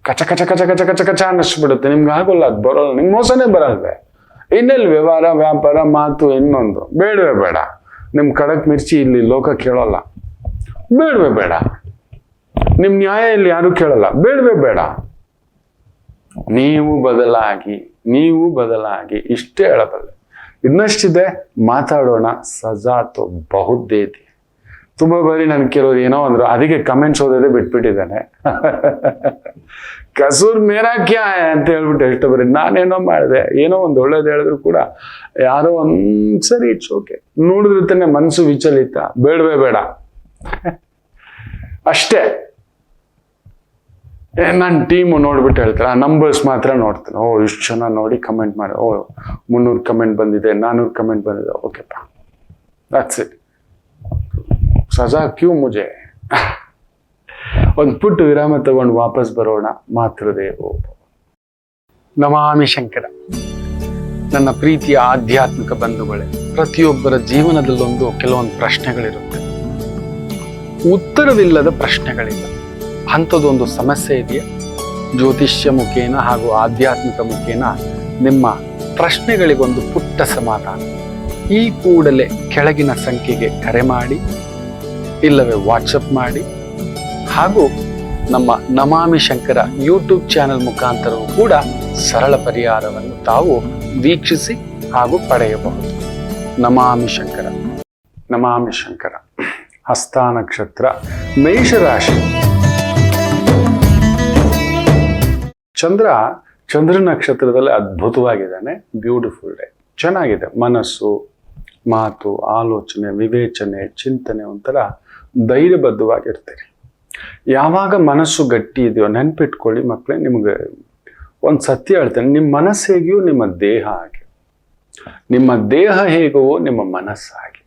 ಕಚ ಕಚ ಕಚ ಕಚ ಕಚ ಕಚ ಅನ್ನಿಸ್ಬಿಡುತ್ತೆ. ನಿಮ್ಗೆ ಆಗೋಲ್ಲ, ಅದು ಬರೋಲ್ಲ, ನಿಮ್ಗೆ ಮೋಸನೇ ಬರಲ್ವೇ. ಇನ್ನೆಲ್ಲಿ ವ್ಯವಹಾರ ವ್ಯಾಪಾರ ಮಾತು ಇನ್ನೊಂದು ಬೇಡವೇ ಬೇಡ. ನಿಮ್ ಕಡಕ್ ಮಿರ್ಚಿ ಇಲ್ಲಿ ಲೋಕ ಕೇಳೋಲ್ಲ, ಬೇಡವೇ ಬೇಡ. ನಿಮ್ ನ್ಯಾಯ ಇಲ್ಲಿ ಯಾರು ಕೇಳಲ್ಲ, ಬೇಡವೇ ಬೇಡ. ನೀವು ಬದಲಾಗಿ ಇಷ್ಟೇ ಹೇಳಬಲ್ಲೆ. ಇನ್ನಷ್ಟಿದೆ, ಮಾತಾಡೋಣ. ಸಜಾತು ಬಹುದ್ದೇತಿ. ತುಂಬ ಬಾರಿ ನನ್ ಕೆಲವರು ಏನೋ ಅಂದ್ರು, ಅದಕ್ಕೆ ಕಮೆಂಟ್ಸ್ ಓದೋದೇ ಬಿಟ್ಬಿಟ್ಟಿದ್ದಾನೆ. ಕಸೂರ್ ಮೇರಾ ಕ್ಯಾ ಅಂತ ಹೇಳ್ಬಿಟ್ಟು ಎಷ್ಟು ಬರೀ ನಾನೇನೋ ಮಾಡಿದೆ, ಏನೋ ಒಂದು ಒಳ್ಳೇದು ಹೇಳಿದ್ರು ಕೂಡ ಯಾರೋ ಸರಿ ಇಟ್ಸ್ ಓಕೆ. ನೋಡಿದ್ರೆ ತಾನೆ ಮನಸ್ಸು ವಿಚಲಿತ. ಬೇಡವೇ ಬೇಡ ಅಷ್ಟೇ. ನನ್ನ ಟೀಮು ನೋಡ್ಬಿಟ್ಟು ಹೇಳ್ತಾರೆ, ನಂಬರ್ಸ್ ಮಾತ್ರ ನೋಡ್ತಾನೆ. ಇಷ್ಟು ಜನ ನೋಡಿ ಕಮೆಂಟ್ ಮಾಡಿ, 300 ಕಮೆಂಟ್ ಬಂದಿದೆ, 400 ಕಮೆಂಟ್ ಬಂದಿದೆ, ಓಕೆಪ್ಪ, ದಟ್ಸ್ ಇಟ್. ಸಜಾ ಕ್ಯೂ ಮುಜೆ. ಒಂದು ಪುಟ್ಟು ವಿರಾಮ ತಗೊಂಡು ವಾಪಸ್ ಬರೋಣ. ಮಾತೃದೇವೋ ಭವ. ನಮಾಮಿ ಶಂಕರ. ನನ್ನ ಪ್ರೀತಿಯ ಆಧ್ಯಾತ್ಮಿಕ ಬಂಧುಗಳೇ, ಪ್ರತಿಯೊಬ್ಬರ ಜೀವನದಲ್ಲೊಂದು ಕೆಲವೊಂದು ಪ್ರಶ್ನೆಗಳಿರುತ್ತೆ. ಉತ್ತರವಿಲ್ಲದ ಪ್ರಶ್ನೆಗಳಿಲ್ಲ. ಅಂಥದ್ದೊಂದು ಸಮಸ್ಯೆ ಇದೆಯಾ? ಜ್ಯೋತಿಷ್ಯ ಮುಖೇನ ಹಾಗೂ ಆಧ್ಯಾತ್ಮಿಕ ಮುಖೇನ ನಿಮ್ಮ ಪ್ರಶ್ನೆಗಳಿಗೊಂದು ಪುಟ್ಟ ಸಮಾಧಾನ. ಈ ಕೂಡಲೇ ಕೆಳಗಿನ ಸಂಖ್ಯೆಗೆ ಕರೆ ಮಾಡಿ, ಇಲ್ಲವೇ ವಾಟ್ಸಪ್ ಮಾಡಿ, ಹಾಗೂ ನಮ್ಮ ನಮಾಮಿ ಶಂಕರ ಯೂಟ್ಯೂಬ್ ಚಾನೆಲ್ ಮುಖಾಂತರವೂ ಕೂಡ ಸರಳ ಪರಿಹಾರವನ್ನು ತಾವು ವೀಕ್ಷಿಸಿ ಹಾಗೂ ಪಡೆಯಬಹುದು. ನಮಾಮಿ ಶಂಕರ. ನಮಾಮಿ ಶಂಕರ. ಹಸ್ತ ನಕ್ಷತ್ರ, ಮೇಷರಾಶಿ. ಚಂದ್ರ ನಕ್ಷತ್ರದಲ್ಲಿ ಅದ್ಭುತವಾಗಿದ್ದಾನೆ. ಬ್ಯೂಟಿಫುಲ್ ಡೇ, ಚೆನ್ನಾಗಿದೆ. ಮನಸ್ಸು, ಮಾತು, ಆಲೋಚನೆ, ವಿವೇಚನೆ, ಚಿಂತನೆ ಒಂಥರ ಧೈರ್ಯಬದ್ಧವಾಗಿರ್ತೀರಿ. ಯಾವಾಗ ಮನಸ್ಸು ಗಟ್ಟಿ ಇದೆಯೋ ನೆನ್ಪಿಟ್ಕೊಳ್ಳಿ ಮಕ್ಕಳೇ, ನಿಮ್ಗೆ ಒಂದು ಸತ್ಯ ಹೇಳ್ತೇನೆ, ನಿಮ್ಮ ಮನಸ್ಸು ಹೇಗೆಯೋ ನಿಮ್ಮ ದೇಹ ಹಾಗೆ, ನಿಮ್ಮ ದೇಹ ಹೇಗೋ ನಿಮ್ಮ ಮನಸ್ಸು ಹಾಗೆ.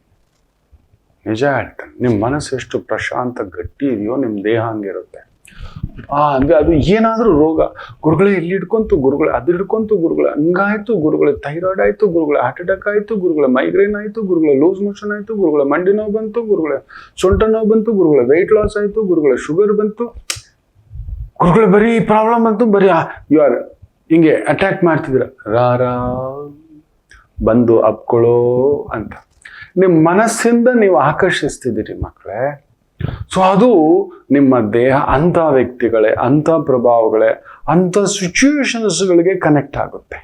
ನಿಜ ಹೇಳ್ತೇನೆ, ನಿಮ್ಮ ಮನಸ್ಸು ಎಷ್ಟು ಪ್ರಶಾಂತ ಗಟ್ಟಿ ಇದೆಯೋ ನಿಮ್ಮ ದೇಹ ಹಂಗಿರುತ್ತೆ. ಅಂದ್ರೆ ಅದು ಏನಾದ್ರೂ ರೋಗ, ಗುರುಗಳೇ ಇಲ್ಲಿ ಹಿಡ್ಕೊಂತು, ಗುರುಗಳೇ ಅದು ಹಿಡ್ಕೊಂತು, ಗುರುಗಳೇ ಹಂಗಾಯ್ತು, ಗುರುಗಳೇ ಥೈರಾಯ್ಡ್ ಆಯ್ತು, ಗುರುಗಳೇ ಹಾರ್ಟ್ ಅಟ್ಯಾಕ್ ಆಯ್ತು, ಗುರುಗಳೇ ಮೈಗ್ರೇನ್ ಆಯ್ತು, ಗುರುಗಳೇ ಲೂಸ್ ಮೋಷನ್ ಆಯ್ತು, ಗುರುಗಳೇ ಮಂಡಿ ನೋವು ಬಂತು, ಗುರುಗಳೇ ಸೊಂಟ ನೋವು ಬಂತು, ಗುರುಗಳೇ ವೆಯ್ಟ್ ಲಾಸ್ ಆಯ್ತು, ಗುರುಗಳೇ ಶುಗರ್ ಬಂತು, ಗುರುಗಳೇ ಬರೀ ಪ್ರಾಬ್ಲಮ್ ಬಂತು, ಬರೀ ಯಾರು ಹಿಂಗೆ ಅಟ್ಯಾಕ್ ಮಾಡ್ತಿದ್ರ. ರಾರಾ ಬಂದು ಅಪ್ಕೊಳ್ಳೋ ಅಂತ ನಿಮ್ಮ ಮನಸ್ಸಿಂದ ನೀವು ಆಕರ್ಷಿಸ್ತಿದ್ದೀರಿ ಮಕ್ಕಳೇ. ಸೊ ಅದು ನಿಮ್ಮ ದೇಹ ಅಂಥ ವ್ಯಕ್ತಿಗಳೇ, ಅಂಥ ಪ್ರಭಾವಗಳೇ, ಅಂಥ ಸಿಚುವೇಶನ್ಸ್ಗಳಿಗೆ ಕನೆಕ್ಟ್ ಆಗುತ್ತೆ.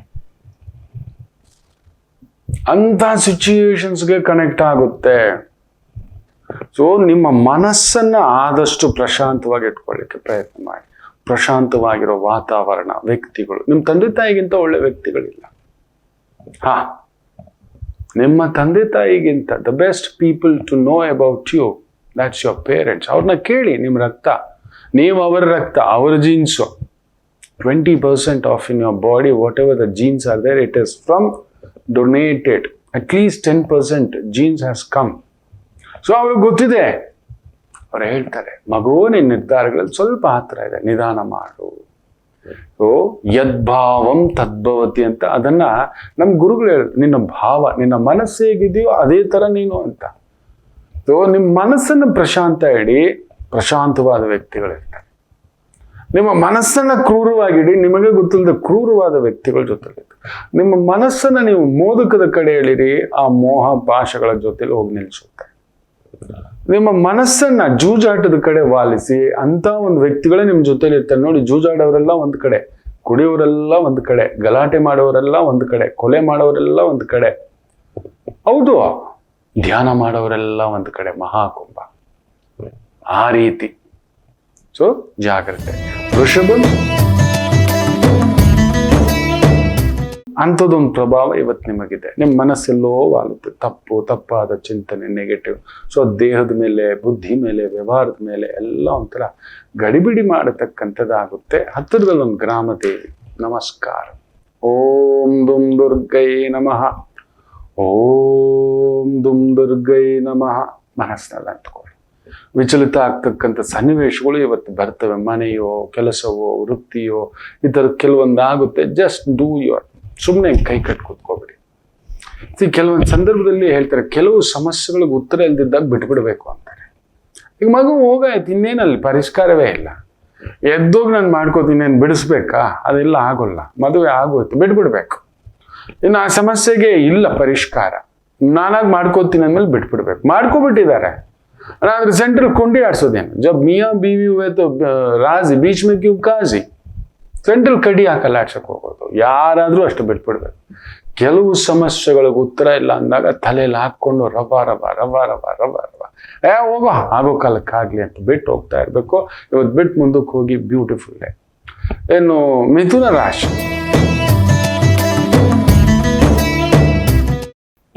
ಅಂಥ ಸಿಚುವೇಶನ್ಸ್ಗೆ ಕನೆಕ್ಟ್ ಆಗುತ್ತೆ. ಸೊ ನಿಮ್ಮ ಮನಸ್ಸನ್ನ ಆದಷ್ಟು ಪ್ರಶಾಂತವಾಗಿ ಇಟ್ಕೊಳ್ಳಿಕ್ಕೆ ಪ್ರಯತ್ನ ಮಾಡಿ. ಪ್ರಶಾಂತವಾಗಿರೋ ವಾತಾವರಣ, ವ್ಯಕ್ತಿಗಳು. ನಿಮ್ಮ ತಂದೆ ತಾಯಿಗಿಂತ ಒಳ್ಳೆ ವ್ಯಕ್ತಿಗಳಿಲ್ಲ. ನಿಮ್ಮ ತಂದೆ ತಾಯಿಗಿಂತ the best people to know about you, that's your parents. ಅವ್ರನ್ನ ಕೇಳಿ. ನಿಮ್ಮ ರಕ್ತ, ನೀವು ಅವರ ರಕ್ತ, ಅವರ jeans. 20% of in your body, whatever the genes are there, it is from donated. At least 10% genes has come. So ಅವ್ರಿಗೆ ಗೊತ್ತಿದೆ. ಅವ್ರು ಹೇಳ್ತಾರೆ, ಮಗು ನಿನ್ನ ನಿರ್ಧಾರಗಳಲ್ಲಿ ಸ್ವಲ್ಪ ಹತ್ರ ಇದೆ, ನಿಧಾನ ಮಾಡು. ಸೊ ಯದ್ಭಾವಂ ತದ್ಭವತಿ ಅಂತ ಅದನ್ನ ನಮ್ಮ ಗುರುಗಳು ಹೇಳ್ತಾರೆ. ನಿನ್ನ ಭಾವ, ನಿನ್ನ ಮನಸ್ಸು ಹೇಗಿದೆಯೋ ಅದೇ ತರ ನೀನು ಅಂತ. ಸೊ ನಿಮ್ಮ ಮನಸ್ಸನ್ನು ಪ್ರಶಾಂತ ಇಡಿ, ಪ್ರಶಾಂತವಾದ ವ್ಯಕ್ತಿಗಳಿರ್ತಾರೆ. ನಿಮ್ಮ ಮನಸ್ಸನ್ನ ಕ್ರೂರವಾಗಿಡಿ, ನಿಮಗೆ ಗೊತ್ತಿಲ್ಲದ ಕ್ರೂರವಾದ ವ್ಯಕ್ತಿಗಳ ಜೊತೆಲಿ. ನಿಮ್ಮ ಮನಸ್ಸನ್ನ ನೀವು ಮೋದಕದ ಕಡೆ ಎಳಿರಿ, ಆ ಮೋಹ ಪಾಶಗಳ ಜೊತೆಲಿ ಹೋಗಿ ನಿಲ್ಲಿಸುತ್ತೆ. ನಿಮ್ಮ ಮನಸ್ಸನ್ನ ಜೂಜಾಟದ ಕಡೆ ವಾಲಿಸಿ, ಅಂತ ಒಂದು ವ್ಯಕ್ತಿಗಳೇ ನಿಮ್ ಜೊತೆಲಿ ಇರ್ತಾರೆ ನೋಡಿ. ಜೂಜಾಡೋರೆಲ್ಲ ಒಂದ್ ಕಡೆ, ಕುಡಿಯೋರೆಲ್ಲ ಒಂದ್ ಕಡೆ, ಗಲಾಟೆ ಮಾಡೋರೆಲ್ಲ ಒಂದ್ ಕಡೆ, ಕೊಲೆ ಮಾಡೋರೆಲ್ಲ ಒಂದ್ ಕಡೆ, ಹೌದು, ಧ್ಯಾನ ಮಾಡೋರೆಲ್ಲ ಒಂದ್ ಕಡೆ, ಮಹಾಕುಂಭ ಆ ರೀತಿ. ಸೊ ಜಾಗ್ರತೆ. ವೃಷಭಂ, ಅಂಥದ್ದೊಂದು ಪ್ರಭಾವ ಇವತ್ತು ನಿಮಗಿದೆ. ನಿಮ್ಮ ಮನಸ್ಸೆಲ್ಲೋ ವಾಲುತ್ತೆ, ತಪ್ಪಾದ ಚಿಂತನೆ, ನೆಗೆಟಿವ್. ಸೊ ದೇಹದ ಮೇಲೆ, ಬುದ್ಧಿ ಮೇಲೆ, ವ್ಯವಹಾರದ ಮೇಲೆ ಎಲ್ಲ ಒಂಥರ ಗಡಿಬಿಡಿ ಮಾಡತಕ್ಕಂಥದ್ದಾಗುತ್ತೆ. ಹತ್ತಿರದಲ್ಲಿ ಒಂದು ಗ್ರಾಮ ದೇವಿ. ನಮಸ್ಕಾರ. ಓಂ ದುಂ ದುರ್ಗೈ ನಮಃ, ಓಂ ದುಂ ದುರ್ಗೈ ನಮಃ. ಮನಸ್ಸಿನಲ್ಲಿ ಅಂದ್ಕೊಳ್ಳಿ. ವಿಚಲಿತ ಆಗ್ತಕ್ಕಂಥ ಸನ್ನಿವೇಶಗಳು ಇವತ್ತು ಬರ್ತವೆ. ಮನೆಯೋ, ಕೆಲಸವೋ, ವೃತ್ತಿಯೋ, ಈ ಥರದ್ದು ಕೆಲವೊಂದು ಆಗುತ್ತೆ. ಜಸ್ಟ್ ಡೂ ಯುವರ್, ಸುಮ್ಮನೆ ಕೈ ಕಟ್ ಕೂತ್ಕೋಬಿಡಿ. ಕೆಲವೊಂದು ಸಂದರ್ಭದಲ್ಲಿ ಹೇಳ್ತಾರೆ, ಕೆಲವು ಸಮಸ್ಯೆಗಳಿಗೆ ಉತ್ತರ ಇಲ್ದಿದ್ದಾಗ ಬಿಟ್ಬಿಡ್ಬೇಕು ಅಂತಾರೆ. ಈಗ ಮಗು ಹೋಗಾಯ್ತು, ಇನ್ನೇನಲ್ಲಿ ಪರಿಷ್ಕಾರವೇ ಇಲ್ಲ. ಎದ್ದೋಗಿ ನಾನು ಮಾಡ್ಕೋತೀನಿ, ನಾನು ಬಿಡಿಸ್ಬೇಕಾ? ಅದೆಲ್ಲ ಆಗೋಲ್ಲ. ಮದುವೆ ಆಗೋಯ್ತು, ಬಿಟ್ಬಿಡ್ಬೇಕು. ಇನ್ನು ಆ ಸಮಸ್ಯೆಗೆ ಇಲ್ಲ ಪರಿಷ್ಕಾರ, ನಾನಾಗಿ ಮಾಡ್ಕೋತೀನಿ ಅಂದ್ಮೇಲೆ ಬಿಟ್ಬಿಡ್ಬೇಕು. ಮಾಡ್ಕೊಬಿಟ್ಟಿದ್ದಾರೆ. ಅದ್ರ ಸೆಂಟ್ರಲ್ ಕೊಂಡಿ ಆಡ್ಸೋದೇನು? ಜಬ್ ಮಿಯಾ ಬೀವಿ ಹುವೆ ತೋ ರಾಜಿ ಬೀಚ್ ಮೇ ಕ್ಯೂ ಕಾಜಿ. ಸೆಂಟ್ರಲ್ ಕಡಿ ಹಾಕಲ್ಲ ಆಡ್ಸಕ್ ಹೋಗೋದು. ಯಾರಾದ್ರೂ ಅಷ್ಟು ಬಿಟ್ಬಿಡ್ಬೇಕು. ಕೆಲವು ಸಮಸ್ಯೆಗಳಿಗೆ ಉತ್ತರ ಇಲ್ಲ ಅಂದಾಗ ತಲೆಯಲ್ಲಿ ಹಾಕೊಂಡು ರವ ಹೋಗೋ, ಆಗೋ ಕಾಲಕ್ಕಾಗ್ಲಿ ಅಂತ ಬಿಟ್ಟು ಹೋಗ್ತಾ ಇರ್ಬೇಕು. ಇವತ್ತು ಬಿಟ್ಟು ಮುಂದಕ್ಕೆ ಹೋಗಿ ಬ್ಯೂಟಿಫುಲ್ ಡೇ. ಏನು ಮಿಥುನ ರಾಶಿ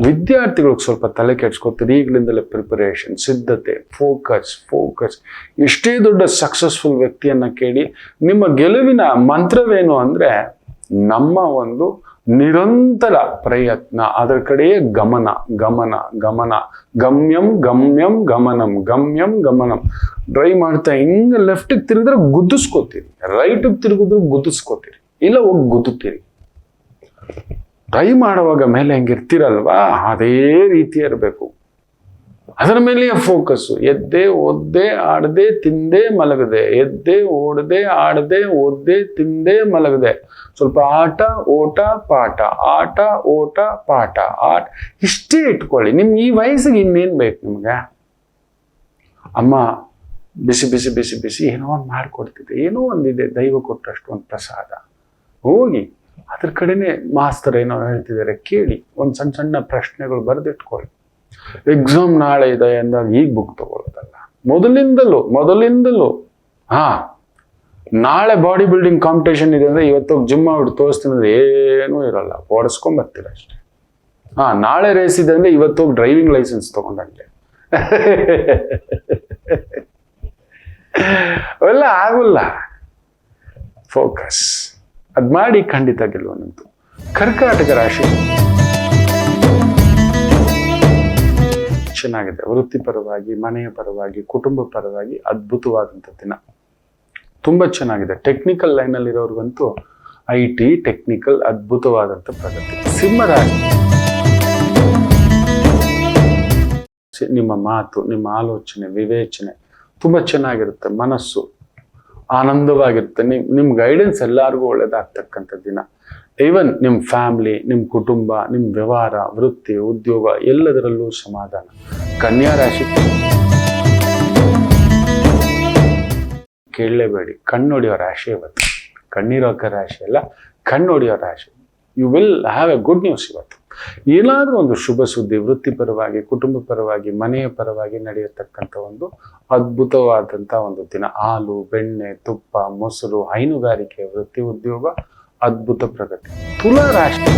ವಿದ್ಯಾರ್ಥಿಗಳಿಗೆ ಸ್ವಲ್ಪ ತಲೆ ಕೆಡ್ಸ್ಕೊತೀರಿ. ಈಗಲಿಂದಲೇ ಪ್ರಿಪರೇಷನ್, ಸಿದ್ಧತೆ, ಫೋಕಸ್. ಎಷ್ಟೇ ದೊಡ್ಡ ಸಕ್ಸಸ್ಫುಲ್ ವ್ಯಕ್ತಿಯನ್ನ ಕೇಳಿ, ನಿಮ್ಮ ಗೆಲುವಿನ ಮಂತ್ರವೇನು ಅಂದ್ರೆ ನಮ್ಮ ಒಂದು ನಿರಂತರ ಪ್ರಯತ್ನ, ಅದರ ಕಡೆಯೇ ಗಮನ. ಗಮ್ಯಂ. ಡ್ರೈವ್ ಮಾಡ್ತಾ ಹಿಂಗ ಲೆಫ್ಟಿಗೆ ತಿರುಗಿದ್ರೆ ಗುದ್ದಿಸ್ಕೋತೀರಿ, ರೈಟಿಗೆ ತಿರುಗಿದ್ರೆ ಗುದ್ದಿಸ್ಕೋತೀರಿ, ಇಲ್ಲ ಹೋಗಿ ಗುದ್ದುತ್ತೀರಿ. ಡ್ರೈವ್ ಮಾಡುವಾಗ ಮೇಲೆ ಹೆಂಗಿರ್ತೀರಲ್ವಾ, ಅದೇ ರೀತಿ ಇರಬೇಕು. ಅದರ ಮೇಲೆಯೇ ಫೋಕಸ್ಸು. ಎದ್ದೆ, ಓದ್ದೆ, ಆಡದೆ, ತಿಂದೆ, ಮಲಗದೆ. ಎದ್ದೆ, ಓಡದೆ, ಆಡದೆ, ಓದ್ದೆ, ತಿಂದೆ, ಮಲಗದೆ. ಸ್ವಲ್ಪ ಆಟ, ಓಟ, ಪಾಠ. ಇಷ್ಟೇ ಇಟ್ಕೊಳ್ಳಿ. ನಿಮ್ಗೆ ಈ ವಯಸ್ಸಿಗೆ ಇನ್ನೇನು ಬೇಕು ನಿಮ್ಗೆ? ಅಮ್ಮ ಬಿಸಿ ಏನೋ ಒಂದು ಮಾಡಿಕೊಡ್ತಿದೆ, ಏನೋ ಒಂದಿದೆ, ದೈವ ಕೊಟ್ಟಷ್ಟು ಒಂದು ಪ್ರಸಾದ. ಹೋಗಿ ಅದ್ರ ಕಡೆನೆ ಮಾಸ್ತರ್ ಏನೋ ಹೇಳ್ತಿದ್ದಾರೆ ಕೇಳಿ. ಒಂದು ಸಣ್ಣ ಪ್ರಶ್ನೆಗಳು ಬರೆದಿಟ್ಕೊಳ್ಳಿ. ಎಕ್ಸಾಮ್ ನಾಳೆ ಇದೆ ಅಂದಾಗ ಈಗ ಬುಕ್ ತಗೊಳ್ಳೋದಲ್ಲ, ಮೊದಲಿಂದಲೂ ನಾಳೆ ಬಾಡಿ ಬಿಲ್ಡಿಂಗ್ ಕಾಂಪಿಟೇಷನ್ ಇದೆ ಅಂದ್ರೆ ಇವತ್ತೋಗಿ ಜಿಮ್ ಮಾಡ್ಬಿಟ್ಟು ತೋರಿಸ್ತೀನಿ ಏನೂ ಇರಲ್ಲ, ಓಡಿಸ್ಕೊಂಬರ್ತೀರ ಅಷ್ಟೇ. ನಾಳೆ ರೇಸ್ ಇದೆ ಅಂದ್ರೆ ಇವತ್ತೋಗಿ ಡ್ರೈವಿಂಗ್ ಲೈಸೆನ್ಸ್ ತಗೊಂಡಂಗೆ. ಅವೆಲ್ಲ ಆಗೋಲ್ಲ. ಫೋಕಸ್ ಅದ್ ಮಾಡಿ, ಖಂಡಿತ ಗೆಲ್ಲುವಂತು. ಕರ್ಕಾಟಕ ರಾಶಿ ಚೆನ್ನಾಗಿದೆ. ವೃತ್ತಿಪರವಾಗಿ, ಮನೆಯ ಪರವಾಗಿ, ಕುಟುಂಬ ಪರವಾಗಿ ಅದ್ಭುತವಾದಂಥ ದಿನ. ತುಂಬಾ ಚೆನ್ನಾಗಿದೆ. ಟೆಕ್ನಿಕಲ್ ಲೈನಲ್ಲಿ ಇರೋರ್ಗಂತೂ IT ಟೆಕ್ನಿಕಲ್ ಅದ್ಭುತವಾದಂಥ ಪ್ರಗತಿ. ಸಿಂಹರಾಶಿ, ನಿಮ್ಮ ಮಾತು, ನಿಮ್ಮ ಆಲೋಚನೆ, ವಿವೇಚನೆ ತುಂಬಾ ಚೆನ್ನಾಗಿರುತ್ತೆ. ಮನಸ್ಸು ಆನಂದವಾಗಿರುತ್ತೆ. ನಿಮ್ ಗೈಡೆನ್ಸ್ ಎಲ್ಲರಿಗೂ ಒಳ್ಳೇದಾಗ್ತಕ್ಕಂಥ ದಿನ. ಈವನ್ ನಿಮ್ಮ ಫ್ಯಾಮಿಲಿ, ನಿಮ್ಮ ಕುಟುಂಬ, ನಿಮ್ಮ ವ್ಯವಹಾರ, ವೃತ್ತಿ, ಉದ್ಯೋಗ ಎಲ್ಲದರಲ್ಲೂ ಸಮಾಧಾನ. ಕನ್ಯಾ ರಾಶಿ ಕೇಳಲೇಬೇಡಿ, ಕಣ್ಣೊಡೆಯೋ ರಾಶಿ ಇವತ್ತು. ಕಣ್ಣೀರೋಕ ರಾಶಿ ಅಲ್ಲ, ಕಣ್ಣೊಡೆಯೋ ರಾಶಿ. You will have a good news ಇವತ್ತು. ಏನಾದ್ರೂ ಒಂದು ಶುಭ ಸುದ್ದಿ, ವೃತ್ತಿಪರವಾಗಿ, ಕುಟುಂಬ ಪರವಾಗಿ, ಮನೆಯ ಪರವಾಗಿ ನಡೆಯತಕ್ಕಂಥ ಒಂದು ಅದ್ಭುತವಾದಂಥ ಒಂದು ದಿನ. ಹಾಲು, ಬೆಣ್ಣೆ, ತುಪ್ಪ, ಮೊಸರು, ಹೈನುಗಾರಿಕೆ, ವೃತ್ತಿ, ಉದ್ಯೋಗ ಅದ್ಭುತ ಪ್ರಗತಿ. ತುಲಾ ರಾಶಿಯವರಿಗೆ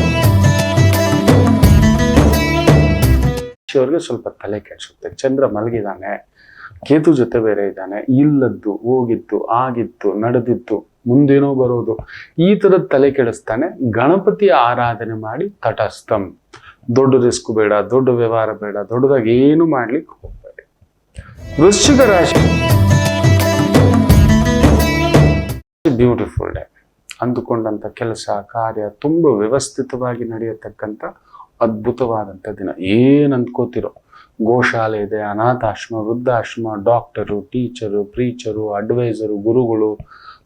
ಸ್ವಲ್ಪ ತಲೆ ಕೆಡಿಸುತ್ತೆ. ಚಂದ್ರ ಮಲಗಿದಾನೆ, ಕೇತು ಜೊತೆ ಬೇರೆ ಇದ್ದಾನೆ. ಇಲ್ಲದ್ದು, ಹೋಗಿತ್ತು, ಆಗಿತ್ತು, ನಡೆದಿತ್ತು, ಮುಂದೇನೋ ಬರೋದು, ಈ ತರದ ತಲೆ ಕೆಡಿಸ್ತಾನೆ. ಗಣಪತಿಯ ಆರಾಧನೆ ಮಾಡಿ ತಟಸ್ಥಂ. ದೊಡ್ಡ ರಿಸ್ಕ್ ಬೇಡ, ದೊಡ್ಡ ವ್ಯವಹಾರ ಬೇಡ, ದೊಡ್ಡದಾಗಿ ಏನು ಮಾಡ್ಲಿಕ್ಕೆ ಹೋಗಬೇಡಿ. ವೃಶ್ಚಿಕ ರಾಶಿ ಬ್ಯೂಟಿಫುಲ್ ಡೇ. ಅಂದುಕೊಂಡಂತ ಕೆಲಸ ಕಾರ್ಯ ತುಂಬ ವ್ಯವಸ್ಥಿತವಾಗಿ ನಡೆಯತಕ್ಕಂಥ ಅದ್ಭುತವಾದಂಥ ದಿನ. ಏನ್ ಅಂದ್ಕೋತಿರೋ ಗೋಶಾಲೆ ಇದೆ, ಅನಾಥಾಶ್ರಮ, ವೃದ್ಧಾಶ್ರಮ, ಡಾಕ್ಟರು, ಟೀಚರು, ಪ್ರೀಚರು, ಅಡ್ವೈಸರು, ಗುರುಗಳು,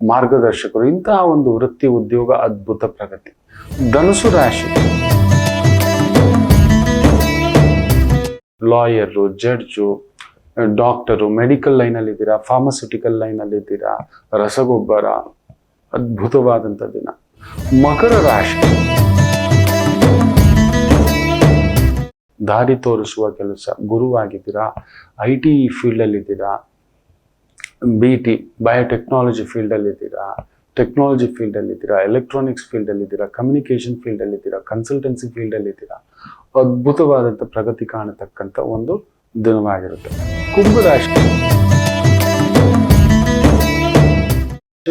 ಮಾರ್ಗದರ್ಶಕರು, ಇಂತಹ ಒಂದು ವೃತ್ತಿ ಉದ್ಯೋಗ ಅದ್ಭುತ ಪ್ರಗತಿ. ಧನುಸು ರಾಶಿ ಲಾಯರು, ಜಡ್ಜು, ಡಾಕ್ಟರು, ಮೆಡಿಕಲ್ ಲೈನಲ್ಲಿ ಇದ್ದೀರಾ, ಫಾರ್ಮಸ್ಯೂಟಿಕಲ್ ಲೈನಲ್ಲಿ ಇದ್ದೀರಾ, ರಸಗೊಬ್ಬರ, ಅದ್ಭುತವಾದಂಥ ದಿನ. ಮಕರ ರಾಶಿ ದಾರಿ ತೋರಿಸುವ ಕೆಲಸ, ಗುರುವಾಗಿದ್ದೀರಾ, IT ಫೀಲ್ಡಲ್ಲಿ ಇದ್ದೀರಾ, BT ಬಯೋಟೆಕ್ನಾಲಜಿ ಫೀಲ್ಡಲ್ಲಿ ಇದ್ದೀರಾ, ಟೆಕ್ನಾಲಜಿ ಫೀಲ್ಡಲ್ಲಿ ಇದ್ದೀರಾ, ಎಲೆಕ್ಟ್ರಾನಿಕ್ಸ್ ಫೀಲ್ಡಲ್ಲಿ ಇದ್ದೀರಾ, ಕಮ್ಯುನಿಕೇಶನ್ ಫೀಲ್ಡಲ್ಲಿ ಇದ್ದೀರಾ, ಕನ್ಸಲ್ಟೆನ್ಸಿ ಫೀಲ್ಡಲ್ಲಿ ಇದ್ದೀರಾ, ಅದ್ಭುತವಾದಂಥ ಪ್ರಗತಿ ಕಾಣತಕ್ಕಂಥ ಒಂದು ದಿನವಾಗಿರುತ್ತೆ. ಕುಂಭರಾಶಿ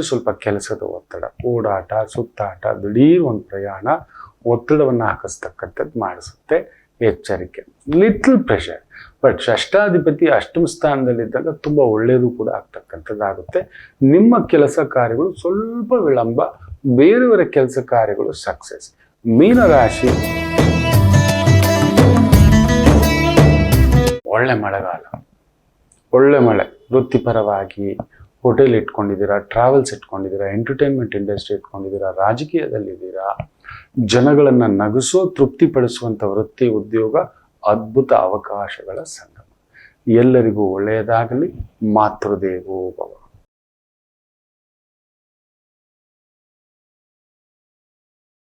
ಸ್ವಲ್ಪ ಕೆಲಸದ ಒತ್ತಡ, ಓಡಾಟ, ಸುತ್ತಾಟ, ದಿಢೀರ್ ಒಂದು ಪ್ರಯಾಣ ಒತ್ತಡವನ್ನು ಹಾಕಿಸ್ತಕ್ಕಂಥದ್ದು ಮಾಡಿಸುತ್ತೆ. ಎಚ್ಚರಿಕೆ, ಲಿಟಲ್ ಪ್ರೆಷರ್. ಬಟ್ ಷಷ್ಠಾಧಿಪತಿ ಅಷ್ಟಮ ಸ್ಥಾನದಲ್ಲಿದ್ದಾಗ ತುಂಬ ಒಳ್ಳೆಯದು ಕೂಡ ಆಗ್ತಕ್ಕಂಥದ್ದಾಗುತ್ತೆ. ನಿಮ್ಮ ಕೆಲಸ ಕಾರ್ಯಗಳು ಸ್ವಲ್ಪ ವಿಳಂಬ, ಬೇರೆಯವರ ಕೆಲಸ ಕಾರ್ಯಗಳು ಸಕ್ಸಸ್. ಮೀನರಾಶಿ ಒಳ್ಳೆ ಮಳೆಗಾಲ, ಒಳ್ಳೆ ಮಳೆ. ವೃತ್ತಿಪರವಾಗಿ ಹೋಟೆಲ್ ಇಟ್ಕೊಂಡಿದ್ದೀರಾ, ಟ್ರಾವೆಲ್ಸ್ ಇಟ್ಕೊಂಡಿದ್ದೀರಾ, ಎಂಟರ್ಟೈನ್ಮೆಂಟ್ ಇಂಡಸ್ಟ್ರಿ ಇಟ್ಕೊಂಡಿದ್ದೀರಾ, ರಾಜಕೀಯದಲ್ಲಿದ್ದೀರಾ, ಜನಗಳನ್ನು ನಗಿಸೋ ತೃಪ್ತಿಪಡಿಸುವಂಥ ವೃತ್ತಿ ಉದ್ಯೋಗ, ಅದ್ಭುತ ಅವಕಾಶಗಳ ಸಂಗಮ. ಎಲ್ಲರಿಗೂ ಒಳ್ಳೆಯದಾಗಲಿ. ಮಾತೃದೇವೋ ಭವ.